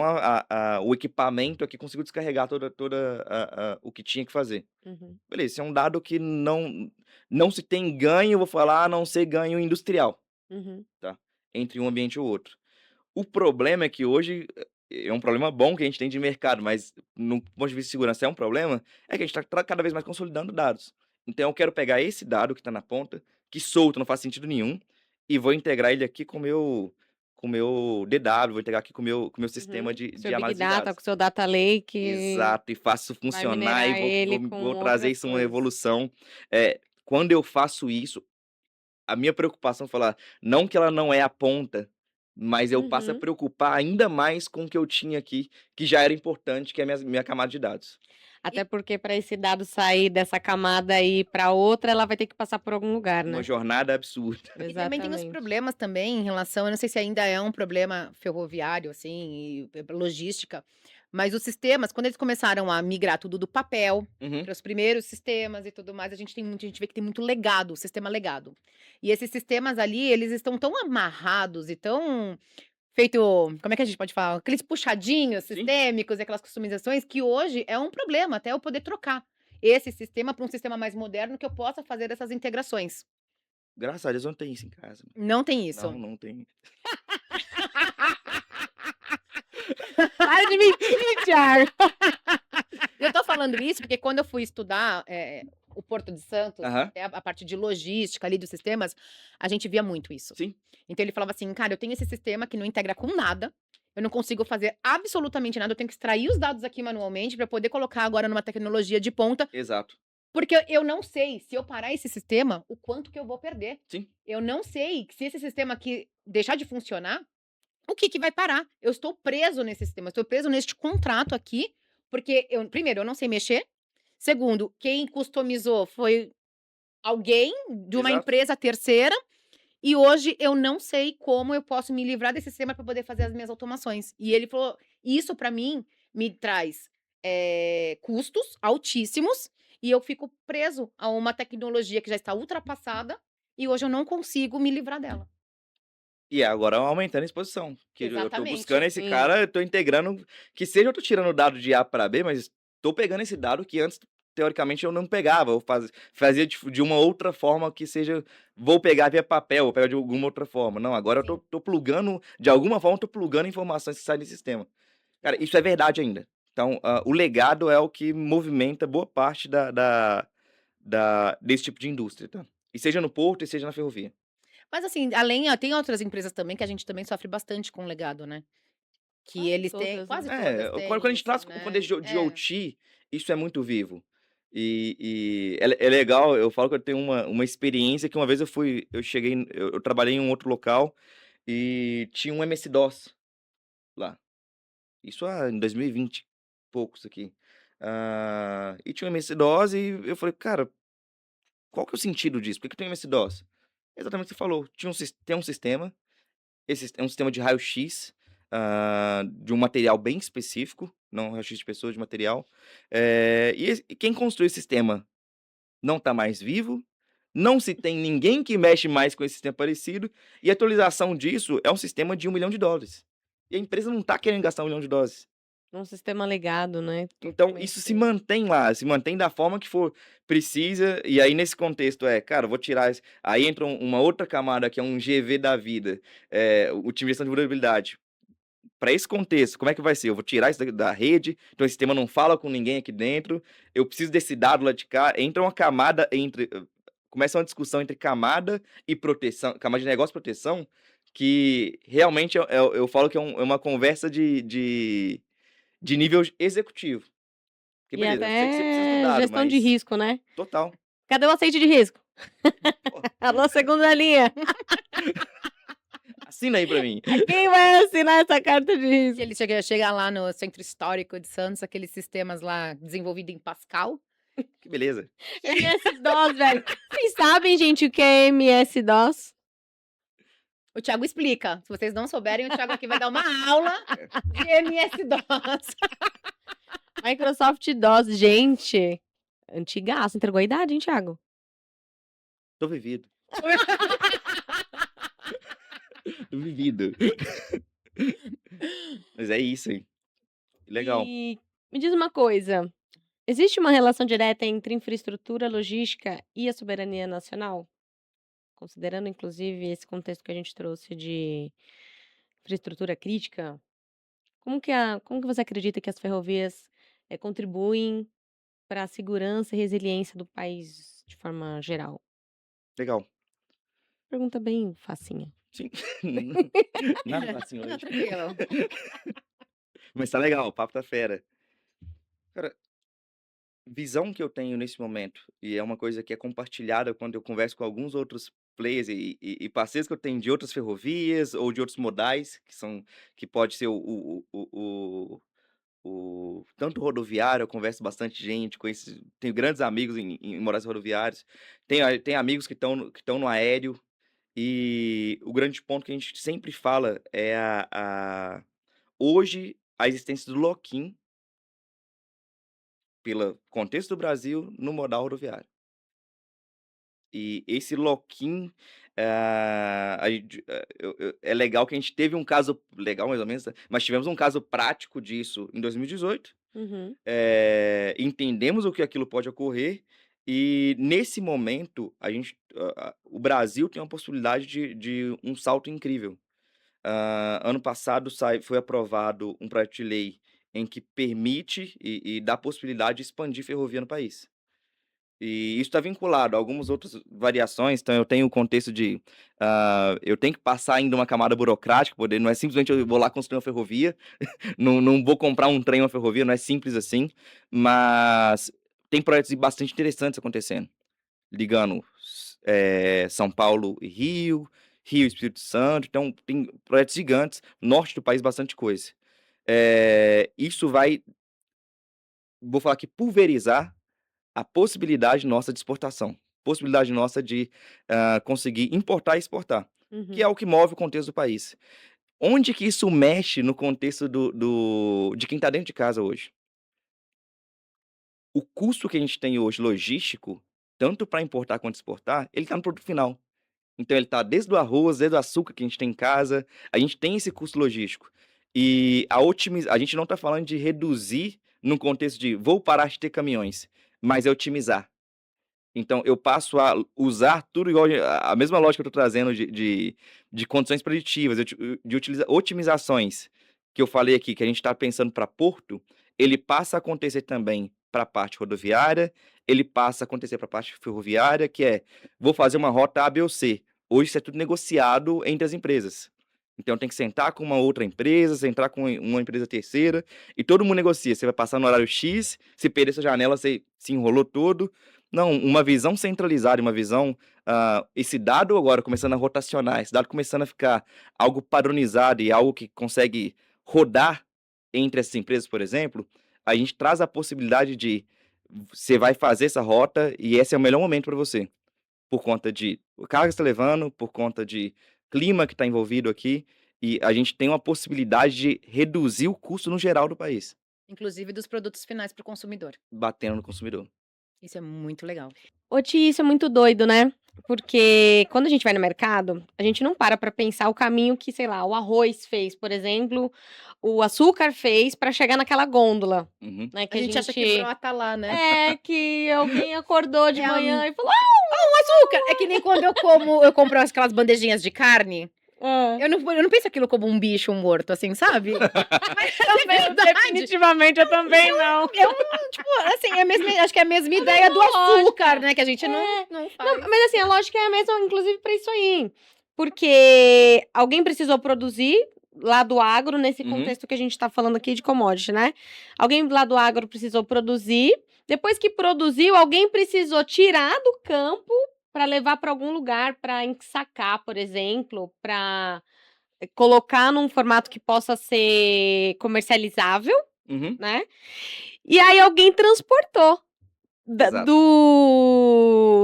Speaker 2: o equipamento aqui conseguiu descarregar toda o que tinha que fazer.
Speaker 3: Uhum.
Speaker 2: Beleza, esse é um dado que não se tem ganho, vou falar, a não ser ganho industrial,
Speaker 3: Uhum.
Speaker 2: tá? Entre um ambiente e o outro. O problema é que hoje é um problema bom que a gente tem de mercado, mas no ponto de vista de segurança é um problema, é que a gente está cada vez mais consolidando dados. Então eu quero pegar esse dado que está na ponta, que solto, não faz sentido nenhum, e vou integrar ele aqui com o meu DW, vou integrar aqui com o meu sistema
Speaker 3: Uhum.
Speaker 2: de
Speaker 3: Seu Big
Speaker 2: análise de
Speaker 3: Data,
Speaker 2: dados.
Speaker 3: com seu Data Lake,
Speaker 2: Exato, e faço isso
Speaker 3: vai
Speaker 2: funcionar e
Speaker 3: minerar ele com
Speaker 2: vou trazer
Speaker 3: outras
Speaker 2: isso uma
Speaker 3: coisas.
Speaker 2: evolução. Quando eu faço isso, a minha preocupação é falar, não que ela não é a ponta, mas eu passo a
Speaker 3: Uhum.
Speaker 2: preocupar ainda mais com o que eu tinha aqui, que já era importante, que é a minha camada de dados.
Speaker 3: Até porque para esse dado sair dessa camada e ir para outra, ela vai ter que passar por algum lugar,
Speaker 2: Uma
Speaker 3: né?
Speaker 2: jornada absurda.
Speaker 4: E também tem os
Speaker 3: Exatamente.
Speaker 4: problemas também em relação, eu não sei se ainda é um problema ferroviário, assim, e logística, mas os sistemas, quando eles começaram a migrar tudo do papel
Speaker 2: Uhum,
Speaker 4: para os primeiros sistemas e tudo mais, a gente vê que tem muito legado, sistema legado. E esses sistemas ali, eles estão tão amarrados e tão feito, como é que a gente pode falar? Aqueles puxadinhos
Speaker 2: sim,
Speaker 4: sistêmicos e aquelas customizações que hoje é um problema até eu poder trocar esse sistema para um sistema mais moderno que eu possa fazer essas integrações.
Speaker 2: graças a Deus eu não tenho isso em casa.
Speaker 4: Não tem
Speaker 2: Não,
Speaker 4: isso.
Speaker 2: não tem.
Speaker 3: Para de mentir, Thiago!
Speaker 4: Eu tô falando isso porque quando eu fui estudar o Porto de Santos,
Speaker 2: Aham,
Speaker 4: até a parte de logística ali dos sistemas, a gente via muito isso.
Speaker 2: sim,
Speaker 4: Então ele falava assim, cara, eu tenho esse sistema que não integra com nada, eu não consigo fazer absolutamente nada, eu tenho que extrair os dados aqui manualmente para poder colocar agora numa tecnologia de ponta,
Speaker 2: exato.
Speaker 4: porque eu não sei se eu parar esse sistema, o quanto que eu vou perder.
Speaker 2: Sim,
Speaker 4: Eu não sei se esse sistema aqui deixar de funcionar, o que que vai parar? Eu estou preso nesse sistema, eu estou preso neste contrato aqui, porque primeiro, eu não sei mexer. Segundo, quem customizou foi alguém de uma
Speaker 2: exato.
Speaker 4: empresa terceira. E hoje eu não sei como eu posso me livrar desse sistema para poder fazer as minhas automações. E ele falou: isso para mim me traz custos altíssimos e eu fico preso a uma tecnologia que já está ultrapassada e hoje eu não consigo me livrar dela.
Speaker 2: E agora aumentando a exposição, que eu tô buscando
Speaker 4: Exatamente.
Speaker 2: esse
Speaker 3: Sim.
Speaker 2: cara, eu tô integrando, que seja eu tô tirando o dado de A para B, mas tô pegando esse dado que antes, teoricamente, eu não pegava, eu fazia de uma outra forma que seja, vou pegar via papel, vou pegar de alguma outra forma. Não, agora eu
Speaker 4: Sim.
Speaker 2: tô plugando, de alguma forma, eu tô plugando informações que saem do sistema. Cara, isso é verdade ainda. Então, o legado é o que movimenta boa parte desse tipo de indústria, tá? E seja no porto, e seja na ferrovia.
Speaker 4: Mas assim, tem outras empresas também que a gente também sofre bastante com o legado, né? Que
Speaker 3: Quase
Speaker 4: eles têm,
Speaker 3: todas, né?
Speaker 4: quase todas
Speaker 2: Quando a
Speaker 4: têm
Speaker 2: gente
Speaker 4: isso,
Speaker 2: traz o
Speaker 4: né?
Speaker 2: contexto de OT, isso é muito vivo. E é legal, eu falo que eu tenho uma experiência que uma vez eu trabalhei em um outro local e tinha um MS-DOS lá. Isso em 2020, poucos aqui. E tinha um MS-DOS e eu falei, cara, qual que é o sentido disso? Por que tem um MS-DOS? Exatamente o que você falou. Tem um sistema. Esse é um sistema de raio-x, de um material bem específico, não raio-x de pessoa, de material. E quem construiu esse sistema não está mais vivo, não se tem ninguém que mexe mais com esse sistema parecido, e a atualização disso é um sistema de US$ 1 milhão. E a empresa não está querendo gastar US$ 1 milhão.
Speaker 3: Um sistema legado, né?
Speaker 2: Então isso se
Speaker 3: Totalmente.
Speaker 2: mantém lá, se mantém da forma que for precisa, e aí nesse contexto cara, vou tirar aí entra uma outra camada que é um GV da vida, o time de gestão de vulnerabilidade. Para esse contexto, como é que vai ser? Eu vou tirar isso da rede, então esse sistema não fala com ninguém aqui dentro, eu preciso desse dado lá de cá, entra uma camada começa uma discussão entre camada e proteção, camada de negócio e proteção, que realmente eu falo que é uma conversa de de nível executivo. Que
Speaker 3: E
Speaker 2: beleza, eu sei que você precisa
Speaker 3: até
Speaker 2: estudar,
Speaker 3: gestão de
Speaker 2: mas
Speaker 3: risco, né?
Speaker 2: total.
Speaker 3: Cadê o aceite de risco?
Speaker 2: Pô,
Speaker 3: Alô, segunda linha.
Speaker 2: assina aí pra mim.
Speaker 3: Quem vai assinar essa carta de
Speaker 4: Se
Speaker 3: risco?
Speaker 4: ele chega lá no Centro Histórico de Santos, aqueles sistemas lá desenvolvidos em Pascal.
Speaker 2: Que beleza.
Speaker 3: MS-DOS, velho. Vocês sabem, gente, o que é MS-DOS?
Speaker 4: O Thiago explica. Se vocês não souberem, o Thiago aqui vai dar uma aula de MS-DOS.
Speaker 3: Microsoft DOS, gente. Antigaço, entregou a idade, hein, Thiago?
Speaker 2: Tô vivido. Tô vivido. Mas é isso, hein? Legal.
Speaker 3: E me diz uma coisa. Existe uma relação direta entre infraestrutura, logística e a soberania nacional? Considerando, inclusive, esse contexto que a gente trouxe de infraestrutura crítica, como que você acredita que as ferrovias contribuem para a segurança e resiliência do país de forma geral?
Speaker 2: Legal.
Speaker 3: Pergunta bem facinha.
Speaker 2: Sim. Nada fácil
Speaker 4: Não,
Speaker 2: hoje.
Speaker 4: tranquilo.
Speaker 2: Mas tá legal, o papo tá fera. Cara, visão que eu tenho nesse momento, e é uma coisa que é compartilhada quando eu converso com alguns outros players e parceiros que eu tenho de outras ferrovias ou de outros modais, que pode ser tanto rodoviário, eu converso bastante gente, tenho grandes amigos em modais rodoviários, tenho amigos que estão no aéreo, e o grande ponto que a gente sempre fala é hoje a existência do lock-in pelo contexto do Brasil no modal rodoviário. E esse lock-in, é legal que a gente teve um caso, legal mais ou menos, mas tivemos um caso prático disso em 2018.
Speaker 3: Uhum.
Speaker 2: Entendemos o que aquilo pode ocorrer, e nesse momento o Brasil tem uma possibilidade de um salto incrível. Ano passado foi aprovado um projeto de lei em que permite e dá possibilidade de expandir ferrovia no país. E isso está vinculado a algumas outras variações. Então eu tenho o contexto de eu tenho que passar ainda uma camada burocrática, não é simplesmente eu vou lá construir uma ferrovia, não vou comprar um trem, uma ferrovia, não é simples assim, mas tem projetos bastante interessantes acontecendo, ligando São Paulo e Rio e Espírito Santo. Então tem projetos gigantes, norte do país, bastante coisa. Isso vai, vou falar aqui, pulverizar a possibilidade nossa de exportação, possibilidade nossa de conseguir importar e exportar, que é o que move o contexto do país. Onde que isso mexe no contexto de quem está dentro de casa hoje? O custo que a gente tem hoje logístico, tanto para importar quanto exportar, ele está no produto final. Então ele está desde o arroz, desde o açúcar que a gente tem em casa, a gente tem esse custo logístico. E a gente não está falando de reduzir no contexto de vou parar de ter caminhões, mas é otimizar. Então eu passo a usar tudo igual a mesma lógica que eu estou trazendo de condições preditivas, de otimizações que eu falei aqui, que a gente está pensando para porto, ele passa a acontecer também para a parte rodoviária, ele passa a acontecer para a parte ferroviária, que é, vou fazer uma rota A, B ou C. Hoje isso é tudo negociado entre as empresas. Então tem que sentar com uma outra empresa, sentar com uma empresa terceira, e todo mundo negocia. Você vai passar no horário X, se perder essa janela, você se enrolou todo. Não, uma visão centralizada, uma visão, esse dado agora começando a rotacionar, esse dado começando a ficar algo padronizado e algo que consegue rodar entre essas empresas, por exemplo, a gente traz a possibilidade de você vai fazer essa rota e esse é o melhor momento para você, por conta de carga que você está levando, por conta de clima que está envolvido aqui, e a gente tem uma possibilidade de reduzir o custo no geral do país,
Speaker 4: Inclusive dos produtos finais para o consumidor.
Speaker 2: batendo no consumidor.
Speaker 4: Isso é muito legal.
Speaker 3: Ô, Ti, isso é muito doido, né? Porque quando a gente vai no mercado, a gente não para pensar o caminho que, sei lá, o arroz fez, por exemplo, o açúcar fez para chegar naquela gôndola,
Speaker 2: Uhum.
Speaker 3: né? Que
Speaker 4: A gente acha que brota lá, né?
Speaker 3: que alguém acordou de
Speaker 4: É a-
Speaker 3: manhã e falou:
Speaker 4: Açúcar! É que nem quando eu compro aquelas bandejinhas de carne.
Speaker 3: "Ah,
Speaker 4: Eu não penso aquilo como um bicho morto, assim, sabe? Mas é verdade.
Speaker 3: definitivamente eu também não."
Speaker 4: Tipo, assim, acho que é a mesma ideia do
Speaker 3: lógica.
Speaker 4: açúcar, né? Que a gente não faz.
Speaker 3: Não, mas assim, a lógica é a mesma, inclusive, para isso aí. Porque alguém precisou produzir, lá do agro, nesse
Speaker 2: Uhum.
Speaker 3: contexto que a gente está falando aqui de commodity, né? Alguém lá do agro precisou produzir, depois que produziu, alguém precisou tirar do campo para levar para algum lugar, para ensacar, por exemplo, para colocar num formato que possa ser comercializável,
Speaker 2: Uhum.
Speaker 3: né? E aí alguém transportou
Speaker 2: Exato.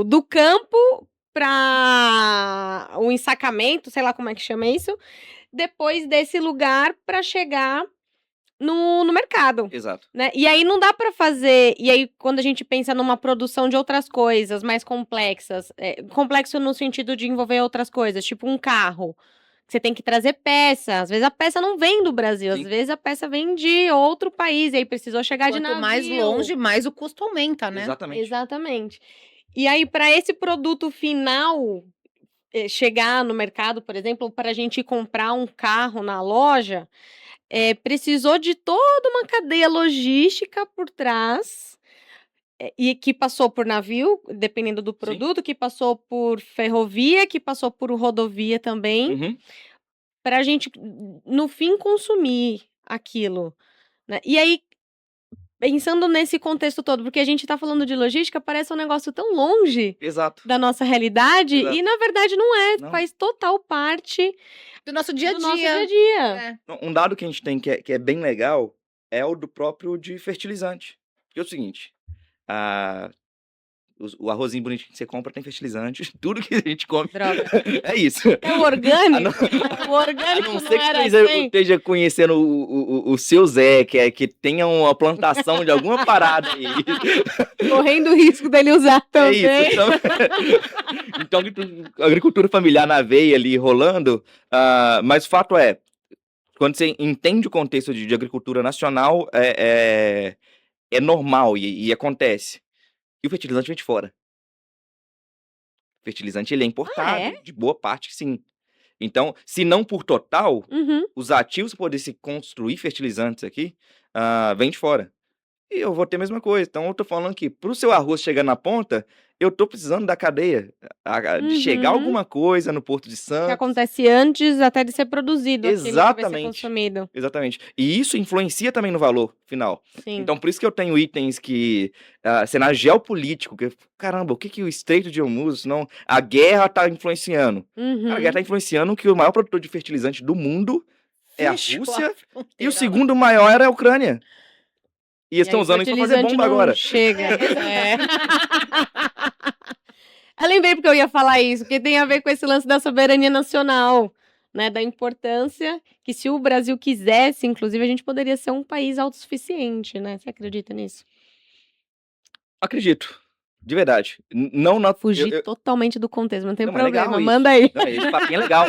Speaker 3: do campo para o ensacamento, sei lá como é que chama isso, depois desse lugar para chegar no mercado,
Speaker 2: Exato.
Speaker 3: né? E aí não dá para fazer. E aí, quando a gente pensa numa produção de outras coisas mais complexas, complexo no sentido de envolver outras coisas, tipo um carro. Você tem que trazer peça. Às vezes a peça não vem do Brasil, às
Speaker 2: Sim.
Speaker 3: vezes a peça vem de outro país, e aí precisou chegar de
Speaker 4: Quanto
Speaker 3: navio.
Speaker 4: mais longe, mais o custo aumenta, né?
Speaker 2: Exatamente.
Speaker 3: Exatamente. E aí, para esse produto final chegar no mercado, por exemplo, para a gente comprar um carro na loja, precisou de toda uma cadeia logística por trás, e que passou por navio, dependendo do
Speaker 2: Sim.
Speaker 3: produto, que passou por ferrovia, que passou por rodovia também,
Speaker 2: Uhum.
Speaker 3: para a gente, no fim, consumir aquilo, né? E aí, pensando nesse contexto todo, porque a gente tá falando de logística, parece um negócio tão longe
Speaker 2: Exato.
Speaker 3: da nossa realidade,
Speaker 2: Exato.
Speaker 3: e na verdade não é,
Speaker 2: Não.
Speaker 3: faz total parte
Speaker 4: Do nosso dia a
Speaker 3: do nosso dia a
Speaker 4: dia.
Speaker 3: dia.
Speaker 4: É.
Speaker 2: Um dado que a gente tem que é bem legal é o do próprio de fertilizante. Porque é o seguinte, o arrozinho bonitinho que você compra tem fertilizante, tudo que a gente come
Speaker 3: Droga.
Speaker 2: é isso.
Speaker 3: É o orgânico? O
Speaker 2: A
Speaker 3: orgânico
Speaker 2: não
Speaker 3: não
Speaker 2: ser que
Speaker 3: era
Speaker 2: você
Speaker 3: assim?
Speaker 2: esteja conhecendo o seu Zé, que tenha uma plantação de alguma parada aí.
Speaker 3: Correndo o risco dele usar
Speaker 2: É
Speaker 3: também.
Speaker 2: isso. Então, agricultura familiar na veia ali rolando, mas o fato é, quando você entende o contexto de agricultura nacional, é normal e acontece. E o fertilizante vem de fora. O fertilizante ele é importado,
Speaker 3: é?
Speaker 2: de boa parte sim. Então, se não por total,
Speaker 3: Uhum.
Speaker 2: os ativos para poder se construir fertilizantes aqui, vem de fora. E eu vou ter a mesma coisa. Então, eu tô falando que pro seu arroz chegar na ponta, eu tô precisando da cadeia. De chegar
Speaker 3: Uhum.
Speaker 2: alguma coisa no Porto de
Speaker 3: Que
Speaker 2: Santos.
Speaker 3: acontece antes até de ser produzido aquilo que vai ser
Speaker 2: Exatamente.
Speaker 3: consumido.
Speaker 2: Exatamente. E isso influencia também no valor final.
Speaker 3: Sim.
Speaker 2: Então, por isso que eu tenho itens que, cenário geopolítico, que, caramba, o que o Estreito de Hormuz, senão a guerra tá influenciando? Cara, a guerra tá influenciando que o maior produtor de fertilizante do mundo é a
Speaker 4: Fechou
Speaker 2: Rússia, e
Speaker 4: fronteira
Speaker 2: o
Speaker 4: lá.
Speaker 2: segundo maior era a Ucrânia. E eles
Speaker 3: E aí
Speaker 2: estão
Speaker 3: o
Speaker 2: usando isso pra fazer
Speaker 3: fertilizante
Speaker 2: bomba
Speaker 3: não
Speaker 2: agora.
Speaker 3: chega. Eu lembrei porque eu ia falar isso, porque tem a ver com esse lance da soberania nacional, né? Da importância que, se o Brasil quisesse, inclusive, a gente poderia ser um país autossuficiente, né? Você acredita nisso?
Speaker 2: Acredito. De verdade. Não na.
Speaker 3: Fugir totalmente do contexto, não tem
Speaker 2: Não, mas é legal
Speaker 3: problema.
Speaker 2: isso.
Speaker 3: Manda aí.
Speaker 2: Não, esse papinho é legal.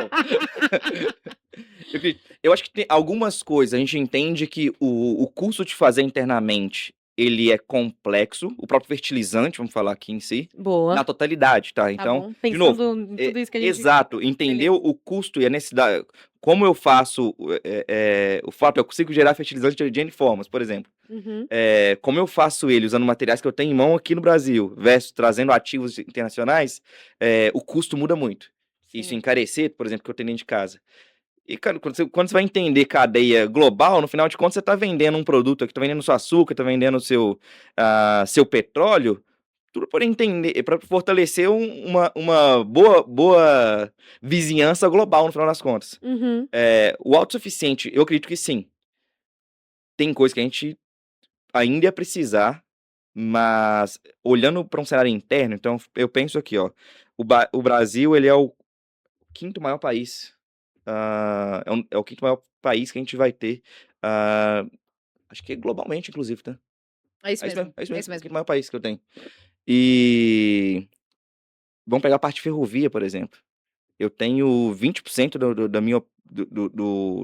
Speaker 2: Eu acho que tem algumas coisas. A gente entende que o custo de fazer internamente ele é complexo. O próprio fertilizante, vamos falar aqui em si,
Speaker 3: Boa.
Speaker 2: na totalidade, tá?
Speaker 3: Tá
Speaker 2: Então,
Speaker 3: bom.
Speaker 2: de novo,
Speaker 3: Pensando em tudo isso que a gente...
Speaker 2: exato. Entender o custo e a necessidade. Como eu faço. O fato, eu consigo gerar fertilizante de N formas, por exemplo.
Speaker 3: Uhum.
Speaker 2: Como eu faço ele usando materiais que eu tenho em mão aqui no Brasil, versus trazendo ativos internacionais, o custo muda muito. Isso
Speaker 3: Sim.
Speaker 2: encarecer, por exemplo, que eu tenho dentro de casa. E, cara, quando você vai entender cadeia global, no final de contas, você está vendendo um produto aqui, está vendendo seu açúcar, está vendendo seu petróleo, tudo para entender, para fortalecer uma boa vizinhança global, no final das contas.
Speaker 3: Uhum.
Speaker 2: O autossuficiente, eu acredito que sim. Tem coisa que a gente ainda ia precisar, mas olhando para um cenário interno, então eu penso aqui, ó, o Brasil, ele é o quinto maior país, é o quinto maior país que a gente vai ter, acho que globalmente, inclusive, tá?
Speaker 4: É isso mesmo.
Speaker 2: É isso
Speaker 4: É
Speaker 2: mesmo,
Speaker 4: isso
Speaker 2: é o
Speaker 4: mesmo.
Speaker 2: quinto maior país que eu tenho. E vamos pegar a parte de ferrovia, por exemplo. Eu tenho 20%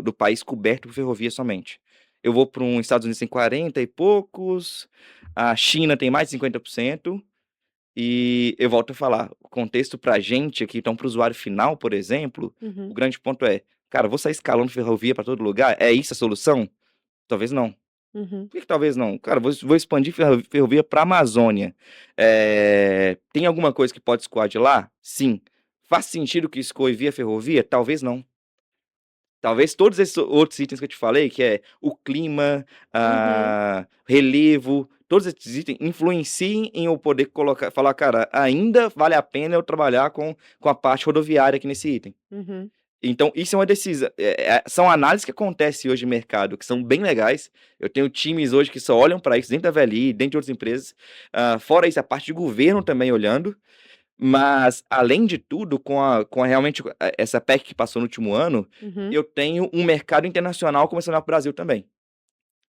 Speaker 2: do país coberto por ferrovia somente. Eu vou para os Estados Unidos tem 40 e poucos, a China tem mais de 50%, e eu volto a falar, o contexto pra gente aqui, então pro usuário final, por exemplo,
Speaker 3: Uhum.
Speaker 2: o grande ponto é, cara, vou sair escalando ferrovia para todo lugar? É isso a solução? Talvez não.
Speaker 3: Uhum.
Speaker 2: Por que talvez não? Cara, vou expandir ferrovia pra Amazônia. Tem alguma coisa que pode escoar de lá? Sim. Faz sentido que escoe via ferrovia? Talvez não. Talvez todos esses outros itens que eu te falei, que é o clima, relevo, todos esses itens influenciem em eu poder falar, cara, ainda vale a pena eu trabalhar com a parte rodoviária aqui nesse item.
Speaker 3: Uhum.
Speaker 2: Então, isso é uma decisão. São análises que acontecem hoje no mercado, que são bem legais. Eu tenho times hoje que só olham para isso dentro da VLI, dentro de outras empresas. Fora isso, a parte de governo também olhando. Mas, além de tudo, com realmente essa PEC que passou no último ano,
Speaker 3: Uhum.
Speaker 2: eu tenho um mercado internacional começando para o Brasil também.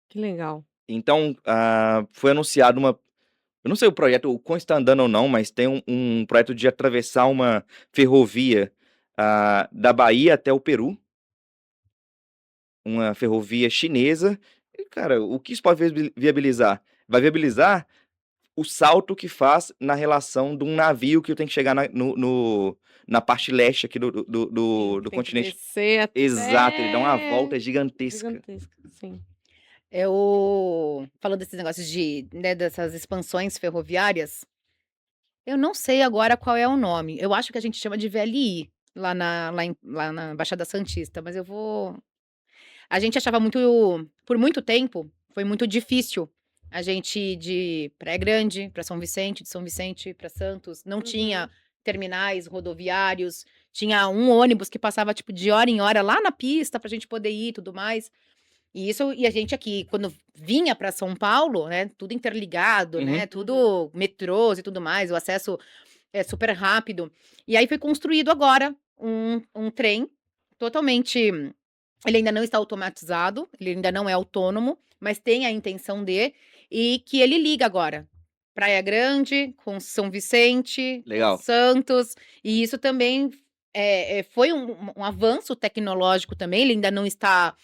Speaker 3: Que legal.
Speaker 2: Então, foi anunciado uma. Eu não sei o projeto, o quão está andando ou não, mas tem um projeto de atravessar uma ferrovia da Bahia até o Peru. Uma ferrovia chinesa. E, cara, o que isso pode viabilizar? Vai viabilizar o salto que faz na relação de um navio que tem que chegar na parte leste aqui
Speaker 3: Sim,
Speaker 2: do
Speaker 3: que tem que
Speaker 2: continente.
Speaker 3: descer até...
Speaker 2: Exato, ele dá uma volta gigantesca.
Speaker 3: Gigantesca, sim.
Speaker 4: Falando desses negócios dessas expansões ferroviárias, eu não sei agora qual é o nome. Eu acho que a gente chama de VLI lá na Baixada Santista, mas a gente achava por muito tempo, foi muito difícil a gente ir de Praia Grande para São Vicente, de São Vicente para Santos, não tinha terminais rodoviários, tinha um ônibus que passava tipo de hora em hora lá na pista pra gente poder ir e tudo mais. E a gente aqui, quando vinha para São Paulo, né, tudo interligado, né, tudo metrôs e tudo mais, o acesso é super rápido. E aí foi construído agora um trem totalmente. Ele ainda não está automatizado, ele ainda não é autônomo, mas tem a intenção e que ele liga agora. Praia Grande com São Vicente, com
Speaker 2: Legal.
Speaker 4: Santos, e isso também foi um avanço tecnológico também, ele ainda não está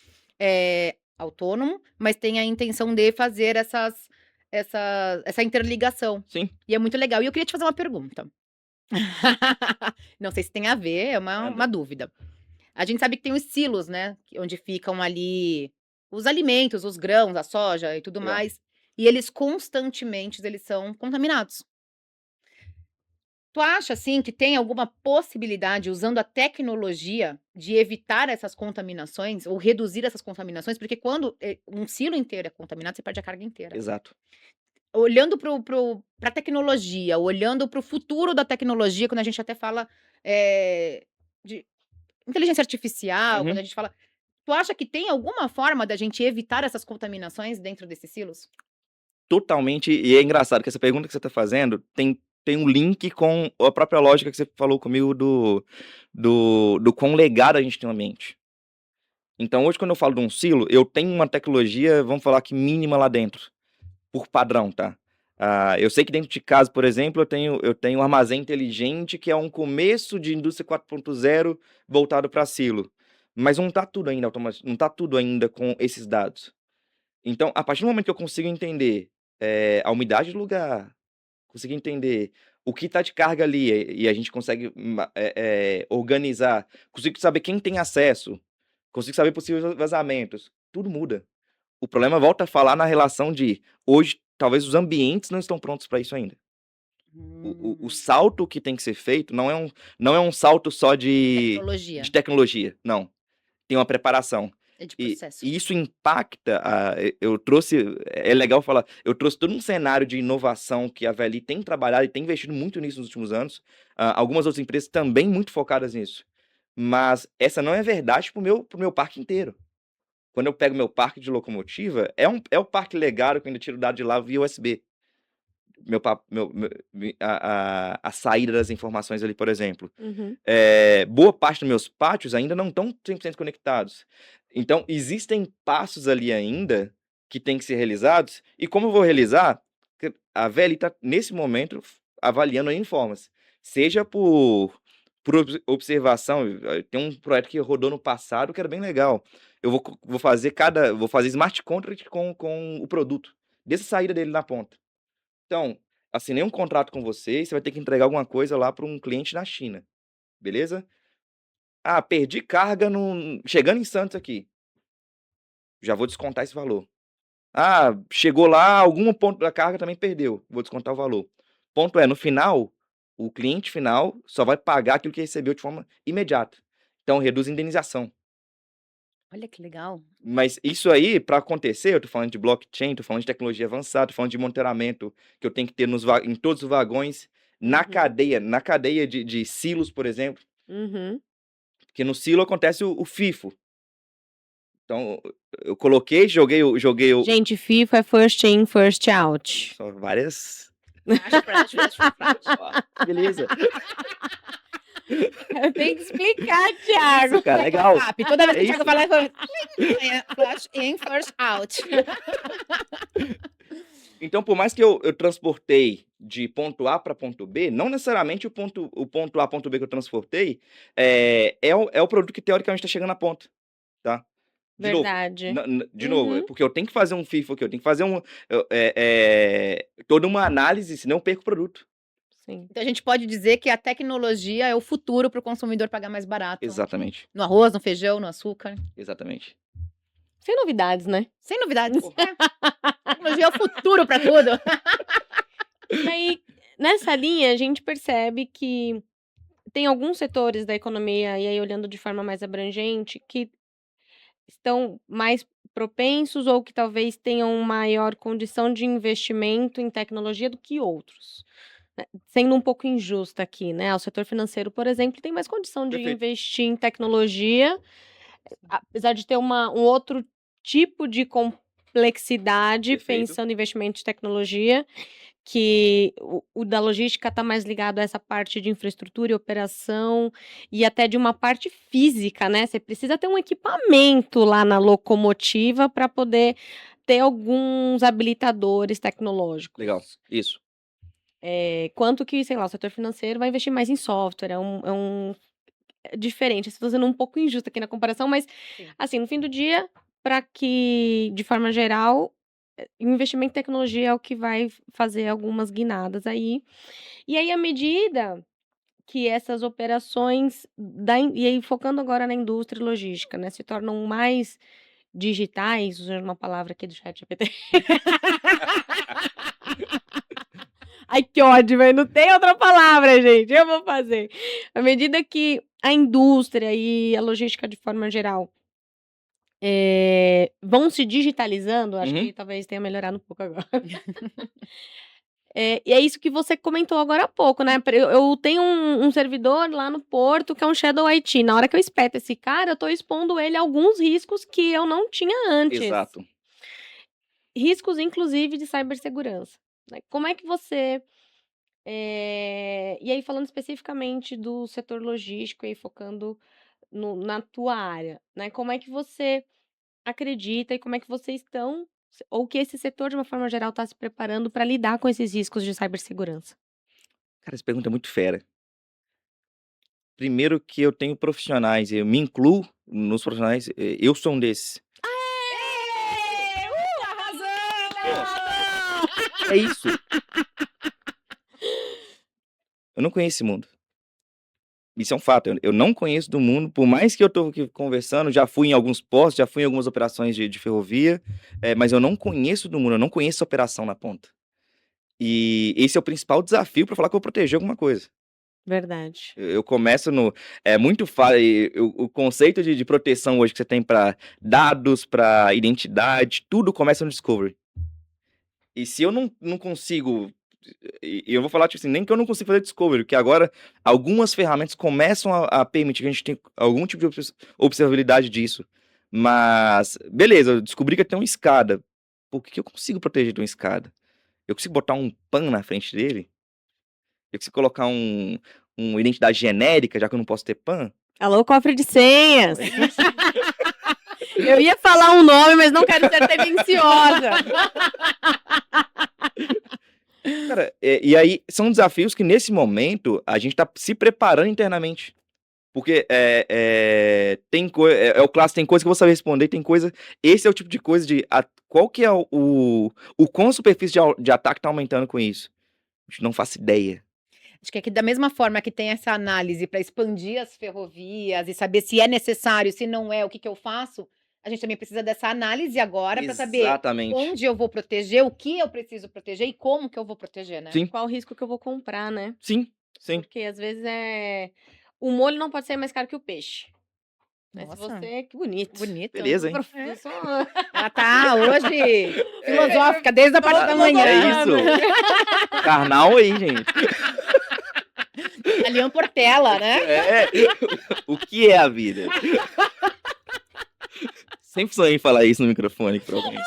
Speaker 4: autônomo, mas tem a intenção de fazer essa interligação.
Speaker 2: Sim.
Speaker 4: E é muito legal. E eu queria te fazer uma pergunta. Não sei se tem a ver, é uma dúvida. A gente sabe que tem os silos, né? Onde ficam ali os alimentos, os grãos, a soja e tudo
Speaker 2: Legal.
Speaker 4: mais. E eles constantemente eles são contaminados. Tu acha, assim, que tem alguma possibilidade, usando a tecnologia, de evitar essas contaminações ou reduzir essas contaminações? Porque quando um silo inteiro é contaminado, você perde a carga inteira.
Speaker 2: Exato.
Speaker 4: Olhando para a tecnologia, olhando para o futuro da tecnologia, quando a gente até fala de inteligência artificial, quando a gente fala. Tu acha que tem alguma forma da gente evitar essas contaminações dentro desses silos?
Speaker 2: Totalmente. E é engraçado que essa pergunta que você está fazendo tem um link com a própria lógica que você falou comigo do quão legado a gente tem no ambiente. Então, hoje, quando eu falo de um silo, eu tenho uma tecnologia, vamos falar que mínima lá dentro, por padrão, tá? Eu sei que dentro de casa, por exemplo, eu tenho um armazém inteligente, que é um começo de indústria 4.0 voltado para silo. Mas não tá tudo ainda não tá tudo ainda com esses dados. Então, a partir do momento que eu consigo entender a umidade do lugar, consigo entender o que tá de carga ali, e a gente consegue organizar, consigo saber quem tem acesso, consigo saber possíveis vazamentos, tudo muda. O problema volta a falar na relação de, hoje, talvez os ambientes não estão prontos para isso ainda. O salto que tem que ser feito não é um salto só de tecnologia, não. Tem uma preparação.
Speaker 4: É de processo.
Speaker 2: E isso impacta, eu trouxe, é legal falar, eu trouxe todo um cenário de inovação que a VLI tem trabalhado e tem investido muito nisso nos últimos anos. Algumas outras empresas também muito focadas nisso. Mas essa não é verdade pro meu parque inteiro. Quando eu pego meu parque de locomotiva, é o parque legado que eu ainda tiro dado de lá via USB. A saída das informações ali, por exemplo. Boa parte dos meus pátios ainda não estão 100% conectados. Então, existem passos ali ainda que têm que ser realizados. E como eu vou realizar? A VLI está, nesse momento, avaliando a Informas. Seja por observação. Tem um projeto que rodou no passado que era bem legal. Eu vou fazer smart contract com o produto, desde a saída dele na ponta. Então, assinei um contrato com você e você vai ter que entregar alguma coisa lá para um cliente na China. Beleza? Perdi carga chegando em Santos aqui. Já vou descontar esse valor. Chegou lá, algum ponto da carga também perdeu. Vou descontar o valor. Ponto no final, o cliente final só vai pagar aquilo que recebeu de forma imediata. Então, reduz a indenização.
Speaker 4: Olha que legal.
Speaker 2: Mas isso aí, para acontecer, eu tô falando de blockchain, tô falando de tecnologia avançada, tô falando de monitoramento que eu tenho que ter em todos os vagões, na cadeia de silos, por exemplo,
Speaker 3: Uhum.
Speaker 2: porque no silo acontece o FIFO. Então, eu coloquei, joguei o...
Speaker 3: Gente, FIFA é first in, first out.
Speaker 2: Só várias...
Speaker 4: Flash.
Speaker 2: Beleza.
Speaker 3: Eu tenho que explicar, Thiago.
Speaker 2: Isso, cara, legal.
Speaker 4: Toda vez
Speaker 2: É
Speaker 4: que o Thiago
Speaker 2: isso.
Speaker 4: falar, flash in, first out.
Speaker 2: Então, por mais que eu transportei de ponto A para ponto B, não necessariamente o ponto A, ponto B que eu transportei é o produto que teoricamente está chegando na ponta, tá? De novo,
Speaker 3: Verdade.
Speaker 2: de novo, é porque eu tenho que fazer um FIFO aqui, eu tenho que fazer toda uma análise, senão eu perco o produto.
Speaker 3: Sim.
Speaker 4: Então a gente pode dizer que a tecnologia é o futuro para o consumidor pagar mais barato.
Speaker 2: Exatamente,
Speaker 4: No arroz, no feijão, no açúcar.
Speaker 2: exatamente.
Speaker 3: Sem novidades, né?
Speaker 4: Sem novidades. Tecnologia é o futuro para tudo.
Speaker 3: E aí, nessa linha, a gente percebe que tem alguns setores da economia, e aí olhando de forma mais abrangente, que estão mais propensos ou que talvez tenham maior condição de investimento em tecnologia do que outros. Sendo um pouco injusta aqui, né? O setor financeiro, por exemplo, tem mais condição de
Speaker 2: Perfeito.
Speaker 3: investir em tecnologia, apesar de ter um outro tipo de complexidade
Speaker 2: Perfeito.
Speaker 3: pensando em investimento de tecnologia, que o da logística está mais ligado a essa parte de infraestrutura e operação e até de uma parte física, né? Você precisa ter um equipamento lá na locomotiva para poder ter alguns habilitadores tecnológicos.
Speaker 2: Legal, isso.
Speaker 3: Quanto que, sei lá, o setor financeiro vai investir mais em software, é diferente. Estou sendo um pouco injusta aqui na comparação, mas,
Speaker 4: Sim.
Speaker 3: assim, no fim do dia, para que, de forma geral, investimento em tecnologia é o que vai fazer algumas guinadas aí. E aí, à medida que essas operações, e aí focando agora na indústria e logística, né, se tornam mais digitais, usando uma palavra aqui do ChatGPT. Ai, que ódio, velho. Não tem outra palavra, gente. Eu vou fazer. À medida que a indústria e a logística de forma geral vão se digitalizando, acho que talvez tenha melhorado um pouco agora. E é isso que você comentou agora há pouco, né? Eu tenho um servidor lá no Porto que é um Shadow IT. Na hora que eu espeto esse cara, eu tô expondo ele a alguns riscos que eu não tinha antes.
Speaker 2: Exato.
Speaker 3: Riscos, inclusive, de cibersegurança. Né? Como é que você... E aí, falando especificamente do setor logístico e focando na tua área, né? Como é que você acredita e como é que vocês estão, ou que esse setor, de uma forma geral, está se preparando para lidar com esses riscos de cibersegurança?
Speaker 2: Cara, essa pergunta é muito fera. Primeiro que eu tenho profissionais, eu me incluo nos profissionais, eu sou um desses. É isso. Eu não conheço esse mundo. Isso é um fato, eu não conheço do mundo, por mais que eu tô aqui conversando, já fui em alguns postos, já fui em algumas operações de ferrovia, mas eu não conheço do mundo, eu não conheço a operação na ponta. E esse é o principal desafio para falar que eu vou proteger alguma coisa.
Speaker 3: Verdade.
Speaker 2: Eu começo no... É muito fácil, o conceito de proteção hoje que você tem para dados, para identidade, tudo começa no Discovery. E se eu não consigo... E eu vou falar, tipo assim, nem que eu não consigo fazer Discovery, porque agora algumas ferramentas começam a permitir que a gente tenha algum tipo de observabilidade disso. Mas, beleza, eu descobri que tem uma escada. Por que eu consigo proteger de uma escada? Eu consigo botar um PAN na frente dele? Eu consigo colocar uma identidade genérica, já que eu não posso ter PAN?
Speaker 3: Alô, cofre de senhas! Eu ia falar um nome, mas não quero ser tendenciosa.
Speaker 2: Cara, e aí são desafios que nesse momento a gente tá se preparando internamente. Porque é o clássico, tem coisa que eu vou saber responder, tem coisa... Esse é o tipo de coisa de... qual que é o quão superfície de ataque tá aumentando com isso? A gente não faço ideia.
Speaker 4: Acho que aqui, da mesma forma que tem essa análise para expandir as ferrovias e saber se é necessário, se não é, o que eu faço, a gente também precisa dessa análise agora para saber
Speaker 2: Exatamente.
Speaker 4: onde eu vou proteger, o que eu preciso proteger e como que eu vou proteger, né?
Speaker 2: Sim.
Speaker 3: Qual o risco que eu vou comprar, né?
Speaker 2: Sim, sim.
Speaker 3: Porque às vezes o molho não pode ser mais caro que o peixe. Mas se
Speaker 4: Nossa.
Speaker 3: você, que bonito.
Speaker 4: Bonito.
Speaker 2: Beleza, hein?
Speaker 3: Professor.
Speaker 4: Ela tá hoje filosófica desde a parte da manhã.
Speaker 2: É isso. Carnal aí, gente.
Speaker 4: A Lian Portela, né?
Speaker 2: É. O que é a vida? Sempre sonhei em falar isso no microfone pra alguém.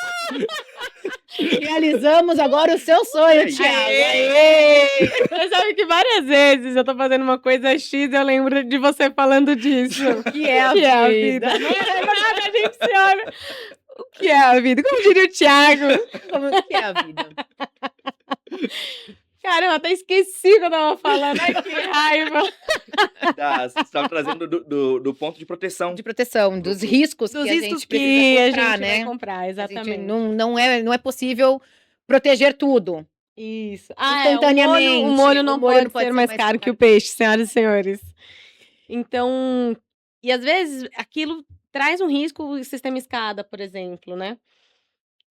Speaker 4: Realizamos agora o seu sonho, Thiago.
Speaker 3: Aê! Você sabe que várias vezes eu tô fazendo uma coisa X e eu lembro de você falando disso.
Speaker 4: O que é a
Speaker 3: O que é a
Speaker 4: vida?
Speaker 3: vida? Não é nada, a gente se olha. O que é a vida? Como diria o Thiago?
Speaker 4: Como que é a vida?
Speaker 3: Cara, eu até esqueci o que eu tava falando. Ai, que raiva.
Speaker 2: Você estava trazendo do ponto de proteção.
Speaker 4: De proteção, dos riscos
Speaker 3: Dos
Speaker 4: que a
Speaker 3: riscos
Speaker 4: gente
Speaker 3: que
Speaker 4: precisa
Speaker 3: a
Speaker 4: comprar,
Speaker 3: gente
Speaker 4: né?
Speaker 3: vai comprar,
Speaker 4: A gente
Speaker 3: exatamente.
Speaker 4: não é possível proteger tudo.
Speaker 3: Isso.
Speaker 4: Instantaneamente.
Speaker 3: O molho não pode ser mais caro que o peixe, senhoras e senhores. Então, e às vezes aquilo traz um risco, o sistema escada, por exemplo, né?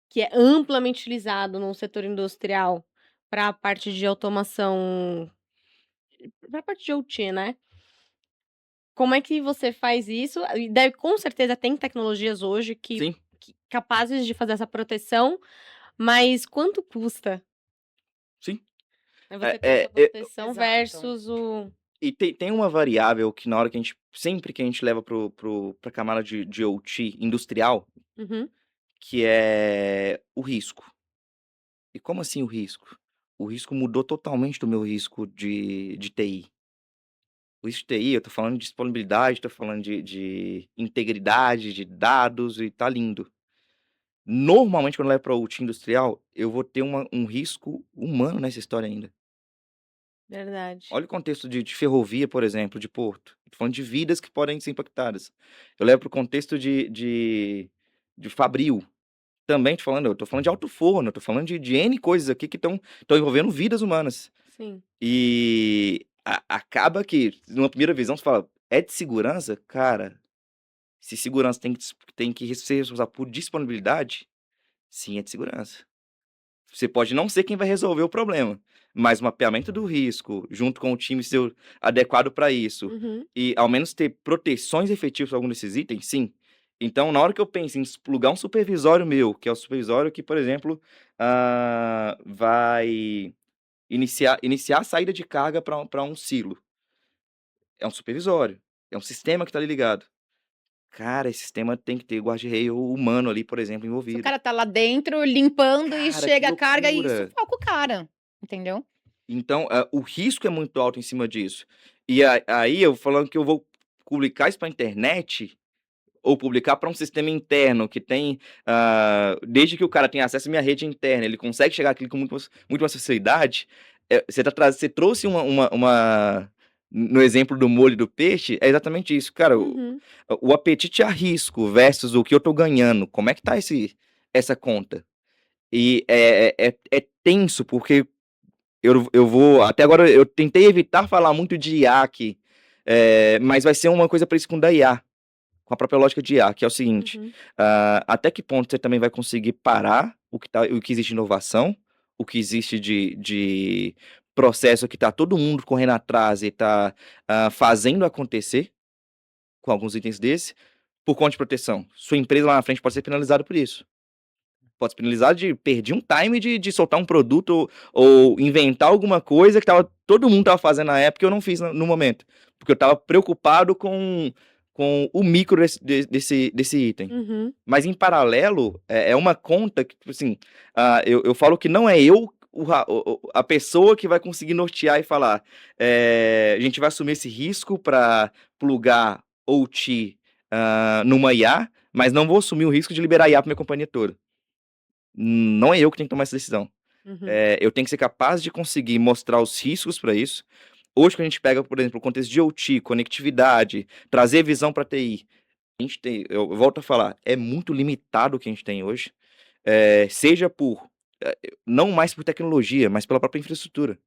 Speaker 3: Que é amplamente utilizado no setor industrial para a parte de automação, para a parte de OT, né? Como é que você faz isso? E deve, com certeza tem tecnologias hoje
Speaker 2: Sim.
Speaker 3: capazes de fazer essa proteção, mas quanto custa?
Speaker 2: Sim.
Speaker 3: Você ter essa proteção
Speaker 4: exato.
Speaker 3: versus o...
Speaker 2: E tem uma variável que na hora que a gente, sempre que a gente leva pra camada de OT industrial,
Speaker 3: Uhum.
Speaker 2: que é o risco. E como assim o risco? O risco mudou totalmente do meu risco de TI. O risco de TI, eu tô falando de disponibilidade, tô falando de integridade de dados e tá lindo. Normalmente, quando eu levo para o OT industrial, eu vou ter um risco humano nessa história ainda.
Speaker 3: Verdade.
Speaker 2: Olha o contexto de ferrovia, por exemplo, de porto. Tô falando de vidas que podem ser impactadas. Eu levo para o contexto de fabril. Também eu tô falando de alto forno, eu tô falando de N coisas aqui que estão envolvendo vidas humanas.
Speaker 3: Sim.
Speaker 2: E acaba que, numa primeira visão, você fala, é de segurança? Cara, se segurança tem que ser responsável por disponibilidade, sim, é de segurança. Você pode não ser quem vai resolver o problema, mas o mapeamento do risco, junto com o time seu adequado para isso,
Speaker 3: Uhum.
Speaker 2: e ao menos ter proteções efetivas para algum desses itens, sim. Então, na hora que eu penso em plugar um supervisório meu, que é o supervisório que, por exemplo, vai iniciar a saída de carga para um silo. É um supervisório, é um sistema que está ali ligado. Cara, esse sistema tem que ter guarda-reio humano ali, por exemplo,
Speaker 4: Se o
Speaker 2: envolvido.
Speaker 4: cara tá lá dentro limpando e
Speaker 2: Cara,
Speaker 4: chega
Speaker 2: que
Speaker 4: a carga e
Speaker 2: loucura.
Speaker 4: sufoca o cara. Entendeu?
Speaker 2: Então, o risco é muito alto em cima disso. E aí, eu falando que eu vou publicar isso para a internet, ou publicar para um sistema interno que tem, desde que o cara tenha acesso à minha rede interna, ele consegue chegar aqui com muito mais facilidade. Você trouxe no exemplo do molho do peixe, é exatamente isso. Cara,
Speaker 3: Uhum.
Speaker 2: o apetite a risco versus o que eu tô ganhando, como é que tá essa conta? E é tenso, porque eu vou. Até agora eu tentei evitar falar muito de IA aqui, mas vai ser uma coisa parecida com da IA, com a própria lógica de IA, que é o seguinte:
Speaker 3: Uhum.
Speaker 2: até que ponto você também vai conseguir parar o que existe de inovação, o que existe de processo que tá todo mundo correndo atrás e tá fazendo acontecer com alguns itens desse, por conta de proteção. Sua empresa lá na frente pode ser penalizada por isso. Pode ser penalizado de perder um time de soltar um produto ou inventar alguma coisa que todo mundo estava fazendo na época e eu não fiz no momento. Porque eu estava preocupado com o micro desse item.
Speaker 3: Uhum.
Speaker 2: Mas em paralelo, é uma conta que, tipo assim, eu falo que não é eu a pessoa que vai conseguir nortear e falar, a gente vai assumir esse risco para plugar OT numa IA, mas não vou assumir o risco de liberar IA para minha companhia toda. Não é eu que tenho que tomar essa decisão.
Speaker 3: Uhum.
Speaker 2: Eu tenho que ser capaz de conseguir mostrar os riscos para isso. Hoje, quando a gente pega, por exemplo, o contexto de OT, conectividade, trazer visão para TI, a gente tem, eu volto a falar, é muito limitado o que a gente tem hoje, seja não mais por tecnologia, mas pela própria infraestrutura.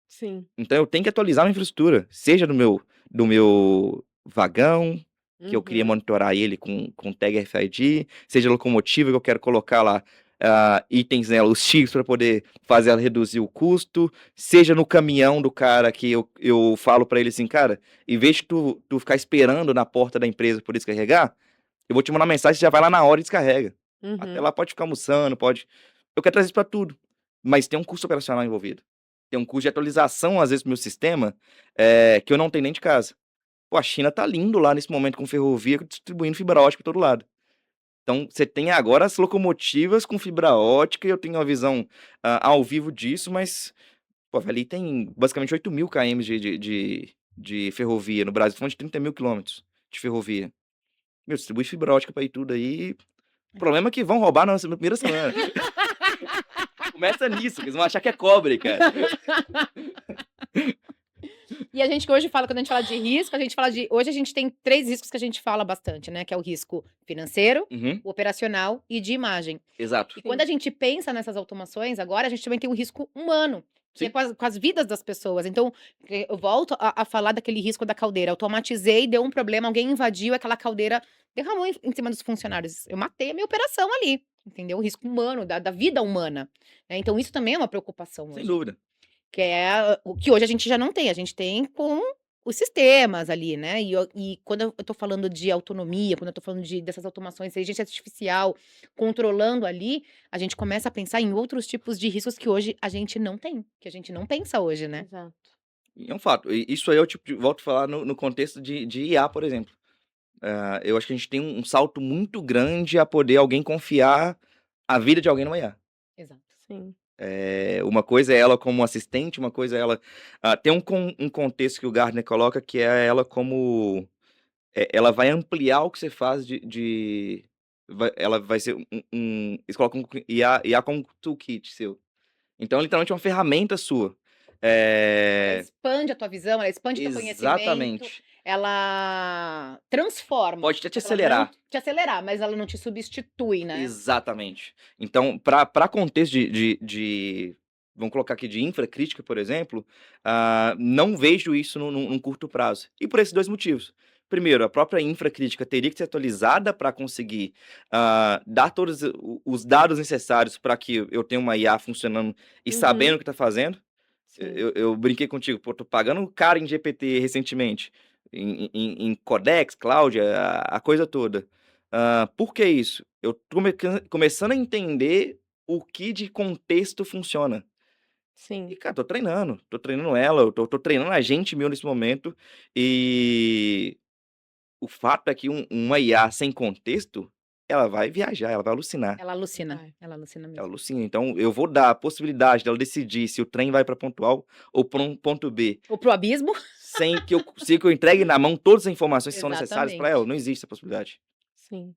Speaker 3: Sim.
Speaker 2: Então eu tenho que atualizar a infraestrutura, seja do meu vagão, que eu queria monitorar ele com tag RFID, seja a locomotiva que eu quero colocar lá itens nela, os chips para poder fazer ela reduzir o custo, seja no caminhão do cara que eu falo para ele assim, cara, em vez de tu ficar esperando na porta da empresa por descarregar, eu vou te mandar uma mensagem, você já vai lá na hora e descarrega. Até
Speaker 3: Uhum.
Speaker 2: lá pode ficar almoçando, pode... Eu quero trazer isso para tudo, mas tem um custo operacional envolvido. Tem um custo de atualização, às vezes, pro meu sistema, que eu não tenho nem de casa. Pô, a China tá lindo lá nesse momento com ferrovia, distribuindo fibra ótica por todo lado. Então, você tem agora as locomotivas com fibra ótica, e eu tenho uma visão ao vivo disso, mas, pô, ali tem basicamente 8.000 km de ferrovia no Brasil, falando de 30 mil quilômetros de ferrovia. Meu, distribui fibra ótica pra ir tudo aí. O problema é que vão roubar na primeira semana. Começa nisso, que eles vão achar que é cobre, cara.
Speaker 4: E a gente hoje fala, quando a gente fala de risco, a gente fala de... Hoje a gente tem 3 riscos que a gente fala bastante, né? Que é o risco financeiro,
Speaker 2: Uhum,
Speaker 4: o operacional e de imagem.
Speaker 2: exato.
Speaker 4: E quando a gente pensa nessas automações, agora a gente também tem um risco humano, que é
Speaker 2: Sim.
Speaker 4: com as vidas das pessoas. Então, eu volto a falar daquele risco da caldeira. Automatizei, deu um problema, alguém invadiu, aquela caldeira derramou em cima dos funcionários. Eu matei a minha operação ali, entendeu? O risco humano, da vida humana, né? Então, isso também é uma preocupação
Speaker 2: Sem
Speaker 4: hoje.
Speaker 2: dúvida.
Speaker 4: Que é o que hoje a gente já não tem. A gente tem com os sistemas ali, né? E quando eu tô falando de autonomia, quando eu tô falando dessas automações, inteligência artificial controlando ali, a gente começa a pensar em outros tipos de riscos que hoje a gente não tem, que a gente não pensa hoje, né?
Speaker 3: Exato.
Speaker 2: E é um fato. E isso aí é o tipo de... Volto a falar no contexto de IA, por exemplo. Eu acho que a gente tem um salto muito grande a poder alguém confiar a vida de alguém numa IA.
Speaker 4: Exato.
Speaker 3: Sim.
Speaker 2: Uma coisa é ela como assistente, uma coisa é ela... tem um contexto que o Gartner coloca que é ela como... ela vai ampliar o que você faz ela vai ser eles colocam IA como toolkit seu. Então, literalmente, é uma ferramenta sua.
Speaker 4: Ela expande a tua visão, ela expande o teu conhecimento,
Speaker 2: Exatamente.
Speaker 4: ela transforma.
Speaker 2: Pode até te
Speaker 4: Ela não
Speaker 2: acelerar.
Speaker 4: te acelerar, mas ela não te substitui, né?
Speaker 2: Exatamente. Então, para contexto vamos colocar aqui de infracrítica, por exemplo, não vejo isso num curto prazo. E por esses 2 motivos. Primeiro, a própria infracrítica teria que ser atualizada para conseguir dar todos os dados necessários para que eu tenha uma IA funcionando e
Speaker 3: Uhum.
Speaker 2: sabendo o que está fazendo.
Speaker 3: Sim.
Speaker 2: Eu brinquei contigo, pô, tô pagando caro em GPT recentemente, em Codex, Cloud, a coisa toda. Por que isso? Eu tô começando a entender o que de contexto funciona. E,
Speaker 3: Sim.
Speaker 2: cara, tô treinando ela, eu tô treinando a gente meu nesse momento, e o fato é que uma IA sem contexto, ela vai viajar, ela vai alucinar.
Speaker 4: Ela alucina.
Speaker 3: Vai.
Speaker 4: Ela alucina mesmo.
Speaker 2: Ela alucina. Então, eu vou dar a possibilidade dela decidir se o trem vai para ponto A ou para um ponto B,
Speaker 4: Ou pro abismo.
Speaker 2: sem que eu entregue na mão todas as informações que são necessárias para ela.
Speaker 4: Exatamente.
Speaker 2: Não existe essa possibilidade.
Speaker 3: Sim.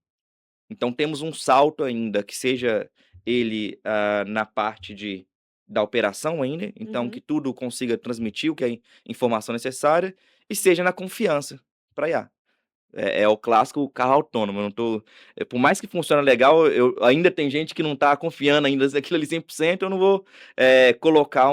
Speaker 2: Então, temos um salto ainda, que seja ele na parte da operação ainda, então
Speaker 3: Uhum.
Speaker 2: que tudo consiga transmitir o que é informação necessária, e seja na confiança para IA. É o clássico carro autônomo. Eu não tô, por mais que funcione legal, ainda tem gente que não tá confiando ainda naquilo ali 100%. Eu não vou colocar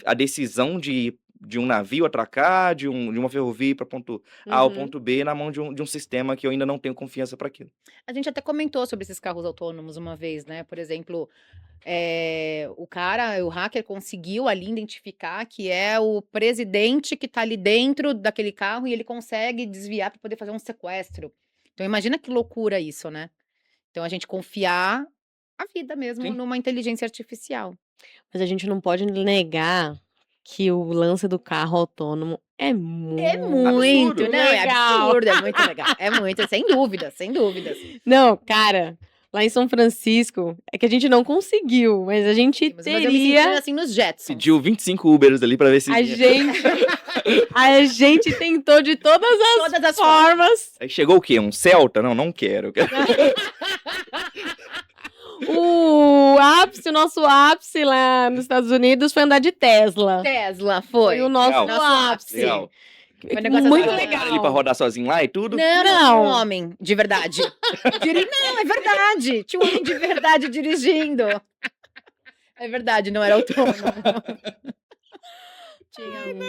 Speaker 2: a decisão de um navio atracar, de uma ferrovia para ponto A ao
Speaker 3: Uhum.
Speaker 2: ponto B na mão de um sistema que eu ainda não tenho confiança para aquilo.
Speaker 4: A gente até comentou sobre esses carros autônomos uma vez, né? Por exemplo, o hacker conseguiu ali identificar que é o presidente que tá ali dentro daquele carro e ele consegue desviar para poder fazer um sequestro. Então, imagina que loucura isso, né? Então, a gente confiar a vida mesmo
Speaker 2: Sim.
Speaker 4: numa inteligência artificial.
Speaker 3: Mas a gente não pode negar que o lance do carro autônomo é muito
Speaker 4: Muito, não, é
Speaker 3: legal.
Speaker 4: absurdo, é muito legal. É muito, sem dúvidas, sem dúvidas.
Speaker 3: Não, cara, lá em São Francisco, é que a gente não conseguiu, mas a gente
Speaker 4: Mas eu me senti
Speaker 3: teria.
Speaker 4: assim nos Jetsons.
Speaker 2: Pediu 25 Ubers ali para ver se
Speaker 3: A
Speaker 2: vinha.
Speaker 3: a gente tentou de todas as
Speaker 4: Todas as
Speaker 3: formas.
Speaker 2: Aí chegou o quê? Um Celta? Não quero.
Speaker 3: O nosso ápice lá nos Estados Unidos foi andar de Tesla.
Speaker 4: Tesla, foi.
Speaker 3: Foi o nosso
Speaker 2: Legal.
Speaker 3: ápice.
Speaker 2: Legal.
Speaker 4: Foi um negócio
Speaker 3: Muito
Speaker 4: assim,
Speaker 3: legal.
Speaker 2: Ali para rodar sozinho lá e tudo?
Speaker 4: Não,
Speaker 3: Não.
Speaker 4: um homem, de verdade. Não, é verdade. Tinha um homem de verdade dirigindo. É verdade, não era autônomo. tinha
Speaker 3: Eu não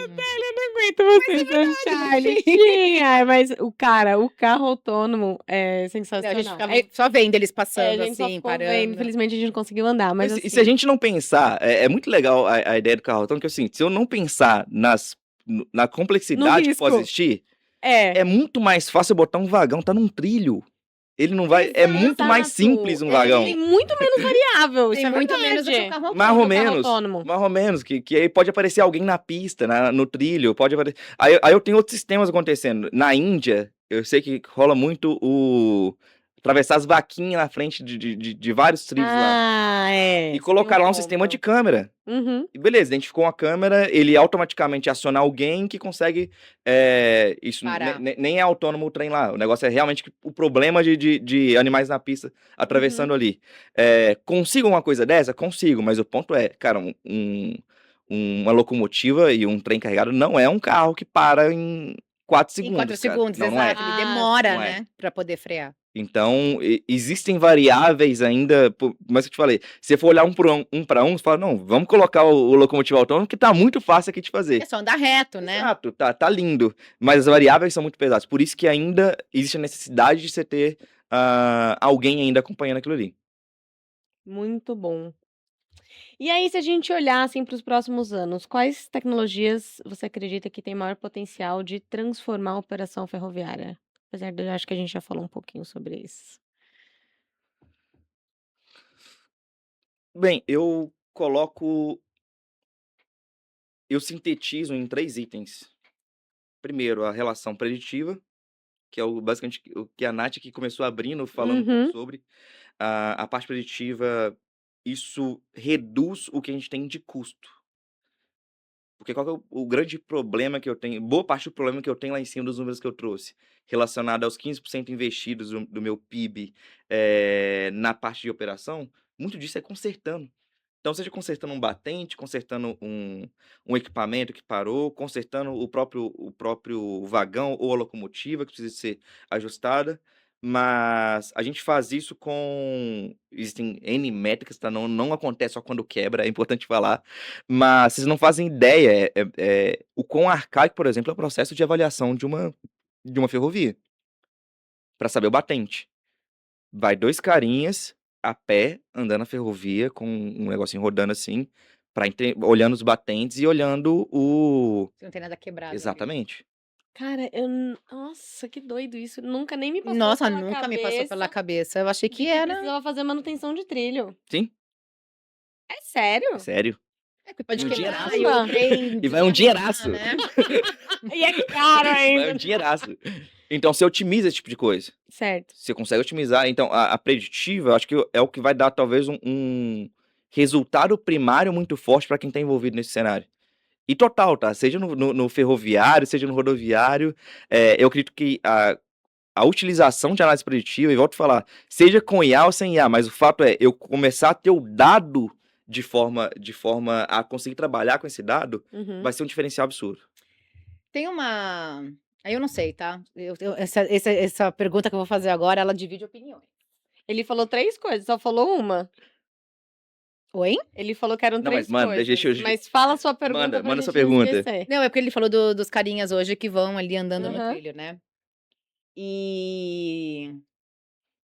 Speaker 3: aguento você, Sunshine. Tinha, mas o carro autônomo é
Speaker 4: Não, a
Speaker 3: sensacional.
Speaker 4: gente ficava só vendo eles
Speaker 3: a
Speaker 4: passando
Speaker 3: gente só
Speaker 4: assim,
Speaker 3: ficou vendo.
Speaker 4: parando.
Speaker 3: Infelizmente, a gente não conseguiu andar, mas
Speaker 2: E se a
Speaker 3: assim...
Speaker 2: gente não pensar, é muito legal a ideia do carro autônomo, que assim, se eu não pensar na complexidade que pode
Speaker 3: risco.
Speaker 2: existir,
Speaker 3: É.
Speaker 2: é muito mais fácil eu botar um vagão, tá num trilho. Ele não vai. É muito mais
Speaker 3: Exato.
Speaker 2: simples um
Speaker 3: Tem
Speaker 2: vagão.
Speaker 3: muito menos variável, isso
Speaker 4: Tem
Speaker 3: é
Speaker 4: muito
Speaker 3: verdade.
Speaker 4: menos do que o carro
Speaker 2: Mais
Speaker 4: autônomo.
Speaker 2: ou
Speaker 3: do carro
Speaker 2: menos.
Speaker 3: autônomo.
Speaker 2: Mais ou menos. Que aí pode aparecer alguém na pista, no trilho. Pode aparecer. Aí eu tenho outros sistemas acontecendo. Na Índia, eu sei que rola muito atravessar as vaquinhas na frente de vários trilhos lá.
Speaker 3: Ah, é.
Speaker 2: E
Speaker 3: você
Speaker 2: colocaram
Speaker 3: tem
Speaker 2: lá um sistema
Speaker 3: ponto.
Speaker 2: de câmera.
Speaker 3: Uhum.
Speaker 2: E beleza, identificou uma câmera, ele automaticamente aciona alguém que consegue. Isso
Speaker 4: Parar.
Speaker 2: nem é autônomo o trem lá. O negócio é realmente o problema de animais na pista atravessando ali. Consigo uma coisa dessa? Consigo, mas o ponto é, cara, uma locomotiva e um trem carregado não é um carro que para em 4
Speaker 4: Em
Speaker 2: segundos.
Speaker 4: 4
Speaker 2: cara.
Speaker 4: segundos,
Speaker 2: Não, não é.
Speaker 4: exato. Ele
Speaker 3: Ah,
Speaker 4: demora,
Speaker 2: não é.
Speaker 4: né? Pra poder frear.
Speaker 2: Então, existem variáveis ainda, mas que eu te falei, se você for olhar um para um, você fala, não, vamos colocar o locomotivo autônomo, que tá muito fácil aqui de fazer.
Speaker 4: É só andar reto, né?
Speaker 2: Exato, tá lindo, mas as variáveis são muito pesadas, por isso que ainda existe a necessidade de você ter alguém ainda acompanhando aquilo ali.
Speaker 3: Muito bom. E aí, se a gente olhar assim para os próximos anos, quais tecnologias você acredita que tem maior potencial de transformar a operação ferroviária? Apesar de eu acho que a gente já falou um pouquinho sobre isso.
Speaker 2: Bem, eu sintetizo em 3 itens. Primeiro, a relação preditiva, que é basicamente o que a Nath que começou abrindo, falando um pouco
Speaker 3: Uhum.
Speaker 2: sobre. A parte preditiva, isso reduz o que a gente tem de custo. Porque qual que é o grande problema que eu tenho? Boa parte do problema que eu tenho lá em cima dos números que eu trouxe, relacionado aos 15% investidos do meu PIB na parte de operação, muito disso é consertando. Então, seja consertando um batente, consertando um equipamento que parou, consertando o próprio vagão ou a locomotiva que precisa ser ajustada. Mas a gente faz isso com. Existem N métricas, tá? Não acontece só quando quebra, é importante falar. Mas vocês não fazem ideia o quão arcaico, por exemplo, é o processo de avaliação de uma ferrovia para saber o batente. Vai 2 carinhas a pé, andando na ferrovia, com um negocinho rodando assim, olhando os batentes e olhando
Speaker 4: Se não tem nada quebrado ali.
Speaker 2: Exatamente.
Speaker 3: Cara, nossa, que doido isso. Nunca nem me passou
Speaker 4: Nossa,
Speaker 3: pela
Speaker 4: nunca me passou pela
Speaker 3: cabeça
Speaker 4: cabeça. Eu achei
Speaker 3: de
Speaker 4: que
Speaker 3: que
Speaker 4: era.
Speaker 3: precisava fazer manutenção de trilho.
Speaker 2: Sim,
Speaker 3: É sério?
Speaker 2: é sério.
Speaker 4: É que pode
Speaker 2: Um
Speaker 4: quebrar
Speaker 2: dinheiraço.
Speaker 4: e o trem
Speaker 2: E vai um
Speaker 4: descarrilar,
Speaker 2: dinheiraço.
Speaker 4: né?
Speaker 3: E é caro
Speaker 2: Vai um
Speaker 3: ainda.
Speaker 2: dinheiraço. Então, você otimiza esse tipo de coisa.
Speaker 3: Certo.
Speaker 2: Você consegue otimizar. Então, a preditiva, eu acho que é o que vai dar, talvez, um resultado primário muito forte para quem está envolvido nesse cenário. E total, tá? Seja no ferroviário, seja no rodoviário. Eu acredito que a utilização de análise preditiva, e volto a falar, seja com IA ou sem IA, mas o fato é eu começar a ter o dado de forma a conseguir trabalhar com esse dado,
Speaker 3: Uhum.
Speaker 2: vai ser um diferencial absurdo.
Speaker 4: Tem uma. Aí eu não sei, tá? Essa pergunta que eu vou fazer agora, ela divide opiniões.
Speaker 3: Ele falou 3 coisas, só falou uma.
Speaker 4: Oi?
Speaker 3: Ele falou que eram
Speaker 2: Não,
Speaker 3: 3
Speaker 2: mas, mano,
Speaker 3: coisas.
Speaker 2: deixa eu-
Speaker 3: Mas fala a sua pergunta
Speaker 2: Manda-
Speaker 3: pra
Speaker 2: manda
Speaker 3: gente
Speaker 2: sua
Speaker 3: não
Speaker 2: pergunta.
Speaker 3: esquecer.
Speaker 4: Não, é porque ele falou dos carinhas hoje que vão ali andando no
Speaker 3: Aham.
Speaker 4: trilho, né? E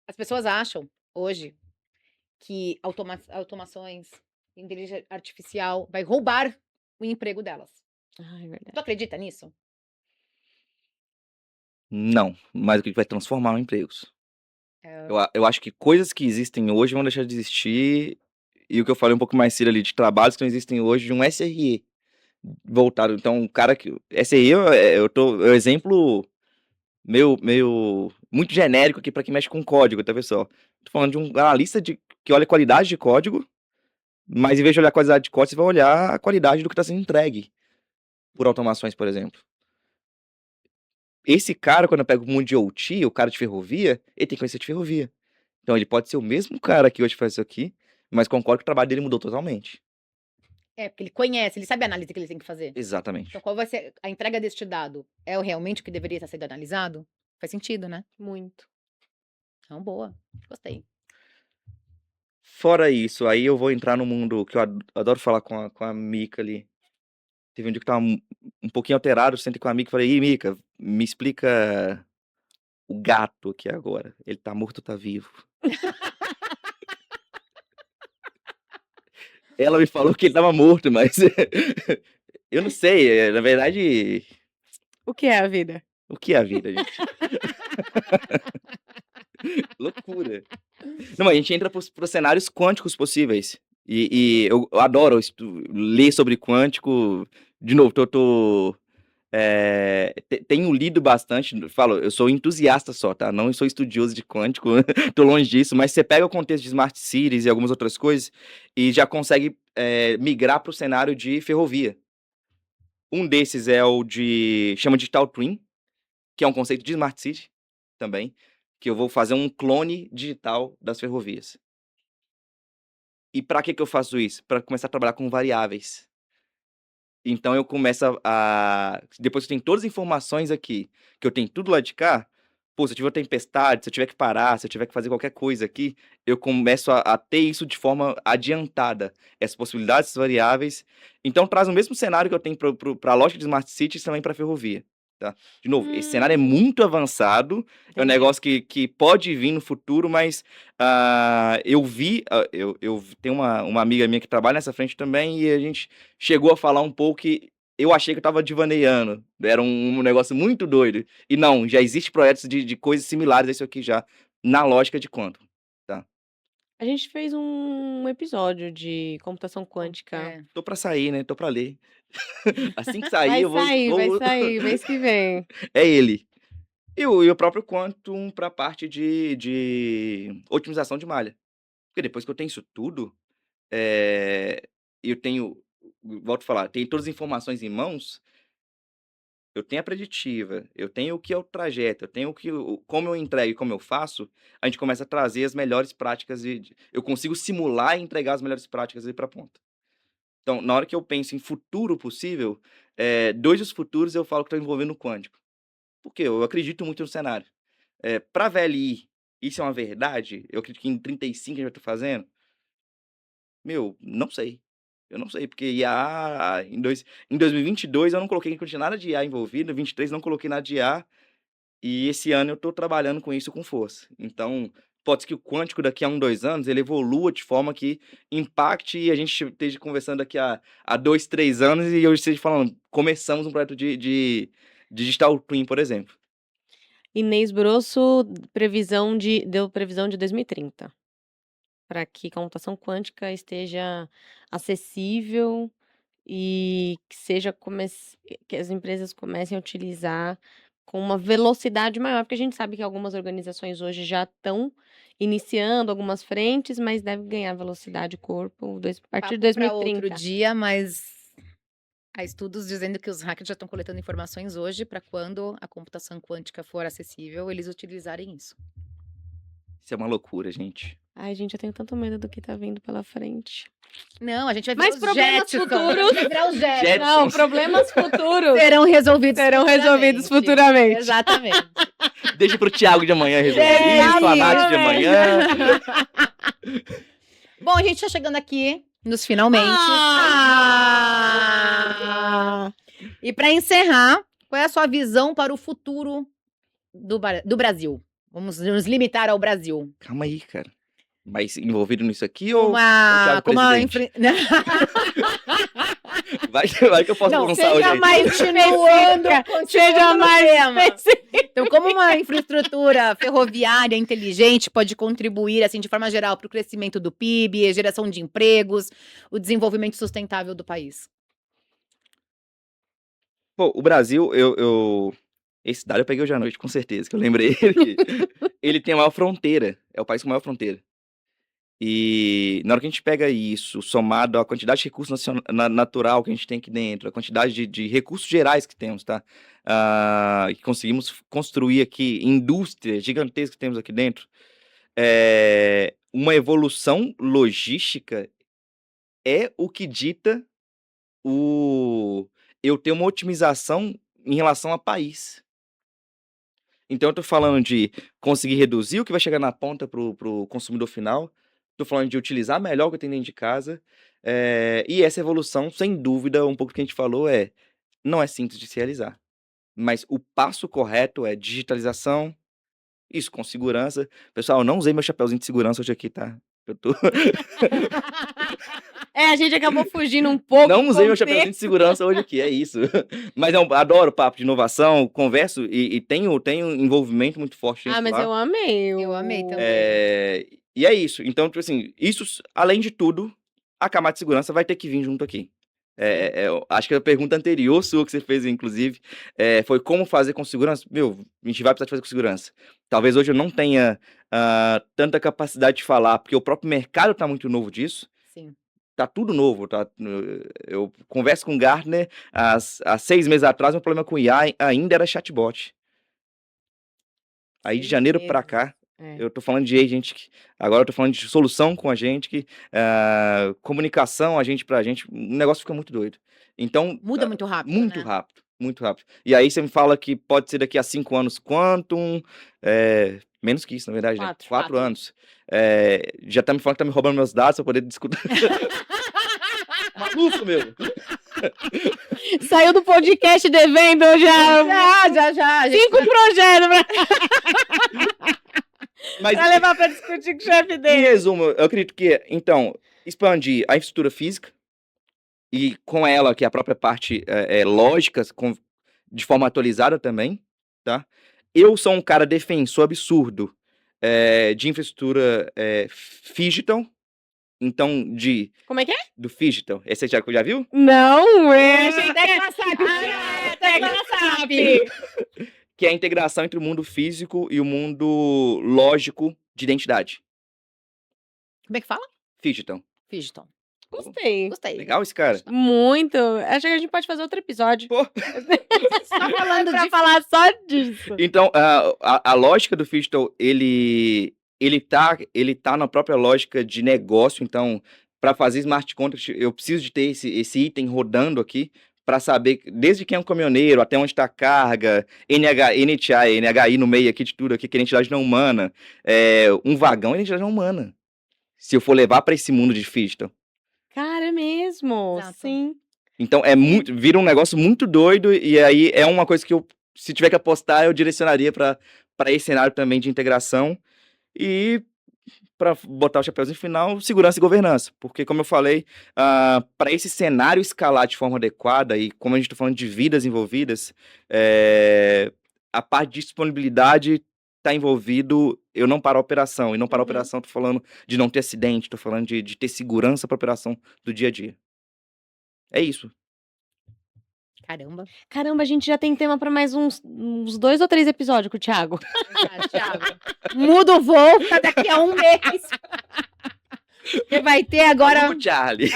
Speaker 4: as pessoas acham hoje que automações, inteligência artificial vai roubar o emprego delas.
Speaker 3: Ah, é verdade.
Speaker 4: Tu acredita nisso?
Speaker 2: Não, mas o que vai transformar em empregos.
Speaker 4: É,
Speaker 2: Eu acho que coisas que existem hoje vão deixar de existir. E o que eu falei um pouco mais cedo ali, de trabalhos que não existem hoje, de um SRE voltado. Então, o cara que. SRE, é um exemplo meio muito genérico aqui para quem mexe com código, tá, pessoal? Tô falando de um analista que olha a qualidade de código, mas em vez de olhar a qualidade de código, você vai olhar a qualidade do que está sendo entregue por automações, por exemplo. Esse cara, quando eu pego o mundo de OT, o cara de ferrovia, ele tem que conhecer de ferrovia. Então, ele pode ser o mesmo cara que hoje faz isso aqui, mas concordo que o trabalho dele mudou totalmente.
Speaker 4: porque ele conhece, ele sabe a análise que ele tem que fazer.
Speaker 2: Exatamente.
Speaker 4: Então, qual vai ser a entrega deste dado? É realmente o que deveria estar sendo analisado? Faz sentido, né?
Speaker 3: Muito.
Speaker 4: Então, boa. Gostei.
Speaker 2: Fora isso, aí eu vou entrar no mundo que eu adoro falar com a Mika ali. Teve um dia que eu estava um pouquinho alterado, sentei com um amigo e falei: "Ih, Mica, me explica o gato aqui agora. Ele tá morto ou tá vivo?" Ela me falou que ele estava morto, mas eu não sei, na verdade,
Speaker 3: O que é a vida?
Speaker 2: o que é a vida, gente? Loucura. Não, a gente entra para os cenários quânticos possíveis. E eu adoro ler sobre quântico. De novo, tenho lido bastante. Falo, eu sou entusiasta só, tá? Não sou estudioso de quântico, tô longe disso. Mas você pega o contexto de Smart Cities e algumas outras coisas e já consegue migrar para o cenário de ferrovia. Um desses é o chama Digital Twin, que é um conceito de Smart City também, que eu vou fazer um clone digital das ferrovias. E para que eu faço isso? Para começar a trabalhar com variáveis. Então eu começo depois que eu tenho todas as informações aqui, que eu tenho tudo lá de cá, pô, se eu tiver uma tempestade, se eu tiver que parar, se eu tiver que fazer qualquer coisa aqui, eu começo a ter isso de forma adiantada, essas possibilidades, essas variáveis. Então traz o mesmo cenário que eu tenho para a lógica de Smart Cities também para a ferrovia, tá? De novo, esse cenário é muito avançado, é um
Speaker 3: Entendi.
Speaker 2: negócio que pode vir no futuro, mas eu tenho uma amiga minha que trabalha nessa frente também e a gente chegou a falar um pouco que eu achei que eu estava divaneando, era um negócio muito doido. E não, já existe projetos de coisas similares a isso aqui já, na lógica de quantum, tá?
Speaker 3: A gente fez um episódio de computação quântica.
Speaker 4: É.
Speaker 2: Tô pra sair, né? Tô pra ler. Assim que sair,
Speaker 3: Vai
Speaker 2: eu vou.
Speaker 3: sair, vai sair, mês que vem.
Speaker 2: É ele. E o próprio Quantum pra parte de otimização de malha. Porque depois que eu tenho isso tudo, eu tenho. Volto a falar, tenho todas as informações em mãos. Eu tenho a preditiva, eu tenho o que é o trajeto, eu tenho como eu entrego e como eu faço, a gente começa a trazer as melhores práticas eu consigo simular e entregar as melhores práticas ali para a ponta. Então, na hora que eu penso em futuro possível, 2 dos futuros eu falo que estão envolvendo o quântico. Por quê? Eu acredito muito no cenário. Para VLI, isso é uma verdade? Eu acredito que em 35 a gente vai estar fazendo? Meu, não sei. Eu não sei, porque IA em 2022 eu não coloquei que tinha nada de IA envolvido, em 23 não coloquei nada de IA, e esse ano eu estou trabalhando com isso com força. Então, pode ser que o quântico daqui a 1, 2 anos, ele evolua de forma que impacte e a gente esteja conversando daqui a 2, 3 anos e eu esteja falando, começamos um projeto de Digital Twin, por exemplo.
Speaker 3: Inês Brosso, deu previsão de 2030. Para que computação quântica esteja acessível e que as empresas comecem a utilizar com uma velocidade maior, porque a gente sabe que algumas organizações hoje já estão iniciando algumas frentes, mas deve ganhar velocidade corpo a partir de
Speaker 4: Papo pra outro
Speaker 3: 2030.
Speaker 4: dia, mas há estudos dizendo que os hackers já estão coletando informações hoje para quando a computação quântica for acessível, eles utilizarem isso.
Speaker 2: Isso é uma loucura, gente.
Speaker 3: Ai, gente, eu tenho tanto medo do que tá vindo pela frente.
Speaker 4: Não, a gente vai
Speaker 3: Mas
Speaker 4: virar os
Speaker 3: problemas
Speaker 4: Jetsons,
Speaker 3: futuros-
Speaker 4: a gente vai virar os Jetsons.
Speaker 2: Jetsons.
Speaker 3: Não, problemas futuros
Speaker 4: Serão resolvidos
Speaker 3: futuramente.
Speaker 4: Exatamente.
Speaker 2: Deixa pro Thiago de amanhã resolver
Speaker 4: É,
Speaker 2: isso, a Nath de
Speaker 4: exatamente.
Speaker 2: amanhã.
Speaker 4: Bom, a gente tá chegando aqui nos finalmente. E para encerrar, qual é a sua visão para o futuro do Brasil? Vamos nos limitar ao Brasil.
Speaker 2: Calma aí, cara. Mas envolvido nisso aqui ou
Speaker 4: Com uma
Speaker 2: presidente? Vai que eu posso
Speaker 4: Não,
Speaker 2: lançar hoje
Speaker 4: seja
Speaker 2: aí.
Speaker 4: mais continuando
Speaker 3: Seja
Speaker 4: no
Speaker 3: mais
Speaker 4: tema. Então, como uma infraestrutura ferroviária inteligente pode contribuir, assim, de forma geral, para o crescimento do PIB, a geração de empregos, o desenvolvimento sustentável do país?
Speaker 2: Pô, o Brasil, esse dado eu peguei hoje à noite, com certeza, que eu lembrei. Ele tem a maior fronteira, é o país com a maior fronteira. E na hora que a gente pega isso, somado à quantidade de recursos natural que a gente tem aqui dentro, a quantidade de recursos gerais que temos, tá? Que conseguimos construir aqui, indústrias gigantescas que temos aqui dentro, uma evolução logística é o que dita eu ter uma otimização em relação ao país. Então eu tô falando de conseguir reduzir o que vai chegar na ponta pro consumidor final, tô falando de utilizar melhor o que eu tenho dentro de casa. E essa evolução, sem dúvida, um pouco do que a gente falou não é simples de se realizar. Mas o passo correto é digitalização, isso com segurança. Pessoal, eu não usei meu chapéuzinho de segurança hoje aqui, tá? Eu tô...
Speaker 3: A gente acabou fugindo um pouco.
Speaker 2: Não
Speaker 3: do
Speaker 2: usei meu
Speaker 3: contexto.
Speaker 2: chapéuzinho de segurança hoje aqui, é isso. Mas eu adoro papo de inovação, converso e tenho envolvimento muito forte nisso
Speaker 3: Ah, mas
Speaker 2: lá.
Speaker 3: eu amei.
Speaker 4: Eu amei também.
Speaker 2: E é isso. Então, tipo assim, isso, além de tudo, a camada de segurança vai ter que vir junto aqui. Eu acho que a pergunta anterior sua que você fez, inclusive, foi como fazer com segurança. Meu, a gente vai precisar de fazer com segurança. Talvez hoje eu não tenha tanta capacidade de falar, porque o próprio mercado tá muito novo disso.
Speaker 4: Sim.
Speaker 2: Tá tudo novo, tá? Eu converso com o Gartner, há 6 meses atrás, meu problema com IA ainda era chatbot. Aí de
Speaker 4: 6
Speaker 2: janeiro pra
Speaker 4: meses.
Speaker 2: cá, eu tô falando de agent, agora eu tô falando de solução com a gente, comunicação, agente pra gente, o negócio fica muito doido. Então,
Speaker 4: Muda muito rápido,
Speaker 2: muito
Speaker 4: né?
Speaker 2: rápido, muito rápido. E aí você me fala que pode ser daqui a 5 anos Quantum, menos que isso, na verdade, né? 4
Speaker 3: 4
Speaker 2: anos. Já tá me falando que tá me roubando meus dados pra poder discutir. Maluco, meu!
Speaker 3: Saiu do podcast devendo
Speaker 4: Já.
Speaker 3: 5 projetos
Speaker 2: Mas,
Speaker 3: pra levar pra discutir com o chefe
Speaker 2: em
Speaker 3: dele.
Speaker 2: resumo, eu acredito que, então, expandir a infraestrutura física e com ela, que é a própria parte lógica, de forma atualizada também, tá? Eu sou um cara defensor absurdo de infraestrutura phygital, então,
Speaker 3: Como é que é?
Speaker 2: do phygital. Esse você já viu?
Speaker 3: Não, achei
Speaker 4: Tecla SAP.
Speaker 3: Tecla SAP.
Speaker 2: Que é a integração entre o mundo físico e o mundo lógico de identidade.
Speaker 4: Como é que fala?
Speaker 2: Phygital.
Speaker 4: Phygital.
Speaker 3: Gostei.
Speaker 4: Gostei.
Speaker 2: Legal esse cara?
Speaker 3: Muito. Acho que a gente pode fazer outro episódio.
Speaker 2: Pô.
Speaker 4: Tá falando
Speaker 3: pra
Speaker 4: de
Speaker 3: falar só disso.
Speaker 2: Então, a lógica do Phygital, ele tá na própria lógica de negócio. Então, para fazer smart contract, eu preciso de ter esse item rodando aqui para saber desde quem é um caminhoneiro, até onde está a carga, NHI, NHI no meio aqui de tudo, aqui, que é identidade não humana. Um vagão é identidade não humana. Se eu for levar para esse mundo de Phygital.
Speaker 3: Cara, é mesmo.
Speaker 4: Exato.
Speaker 3: Sim.
Speaker 2: Então, vira um negócio muito doido, e aí é uma coisa que se tiver que apostar, eu direcionaria para esse cenário também de integração. E para botar o chapéuzinho final, segurança e governança. Porque, como eu falei, para esse cenário escalar de forma adequada, e como a gente está falando de vidas envolvidas, a parte de disponibilidade está envolvido, eu não paro a operação. E não paro a operação, estou falando de não ter acidente, estou falando de ter segurança para a operação do dia a dia. É isso.
Speaker 4: Caramba,
Speaker 3: a gente já tem tema pra mais uns 2 ou 3 episódios com o Thiago.
Speaker 4: Thiago. Muda o voo pra daqui a 1 mês. Você vai ter agora.
Speaker 2: Maluco Charlie.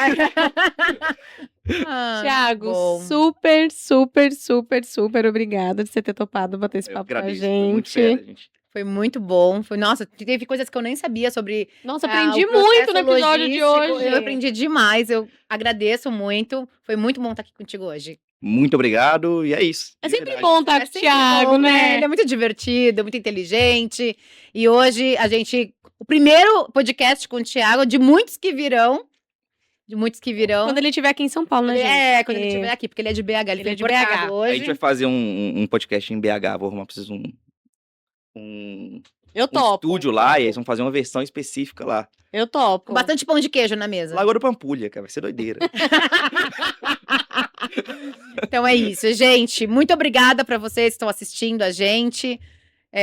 Speaker 3: Thiago,
Speaker 4: bom.
Speaker 3: super, super, super, super obrigada de você ter topado bater esse
Speaker 2: Eu
Speaker 3: papo com a
Speaker 2: agradeço, foi muito
Speaker 3: gente.
Speaker 2: fera, gente.
Speaker 4: Foi muito bom. Nossa, teve coisas que eu nem sabia sobre.
Speaker 3: Nossa,
Speaker 4: o
Speaker 3: aprendi
Speaker 4: processo
Speaker 3: muito no episódio de
Speaker 4: logístico.
Speaker 3: hoje.
Speaker 4: Eu aprendi demais. Eu agradeço muito. Foi muito bom estar aqui contigo hoje.
Speaker 2: Muito obrigado, e é isso.
Speaker 3: É
Speaker 2: de
Speaker 3: sempre
Speaker 2: verdade.
Speaker 3: bom estar com o
Speaker 4: sempre
Speaker 3: Thiago,
Speaker 4: bom,
Speaker 3: né?
Speaker 4: Ele é muito divertido, muito inteligente. E hoje o primeiro podcast com o Thiago, de muitos que virão.
Speaker 3: Quando ele estiver aqui em São Paulo, né, gente?
Speaker 4: Quando ele estiver aqui, porque ele é de BH. Ele
Speaker 3: é
Speaker 4: foi
Speaker 3: de
Speaker 4: importado
Speaker 3: BH.
Speaker 4: hoje.
Speaker 2: A gente vai fazer um podcast em BH, vou arrumar pra vocês um
Speaker 3: Eu topo.
Speaker 2: estúdio lá, e eles vão fazer uma versão específica lá.
Speaker 3: Eu topo.
Speaker 4: Com bastante pão de queijo na mesa.
Speaker 2: Lagoa do Pampulha, cara, vai ser doideira.
Speaker 4: Então é isso, gente. Muito obrigada para vocês que estão assistindo a gente.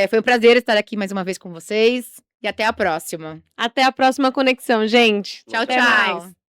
Speaker 4: Foi um prazer estar aqui mais uma vez com vocês. E até a próxima.
Speaker 3: Até a próxima conexão, gente.
Speaker 4: Tchau,
Speaker 3: Até
Speaker 4: tchau.
Speaker 3: mais.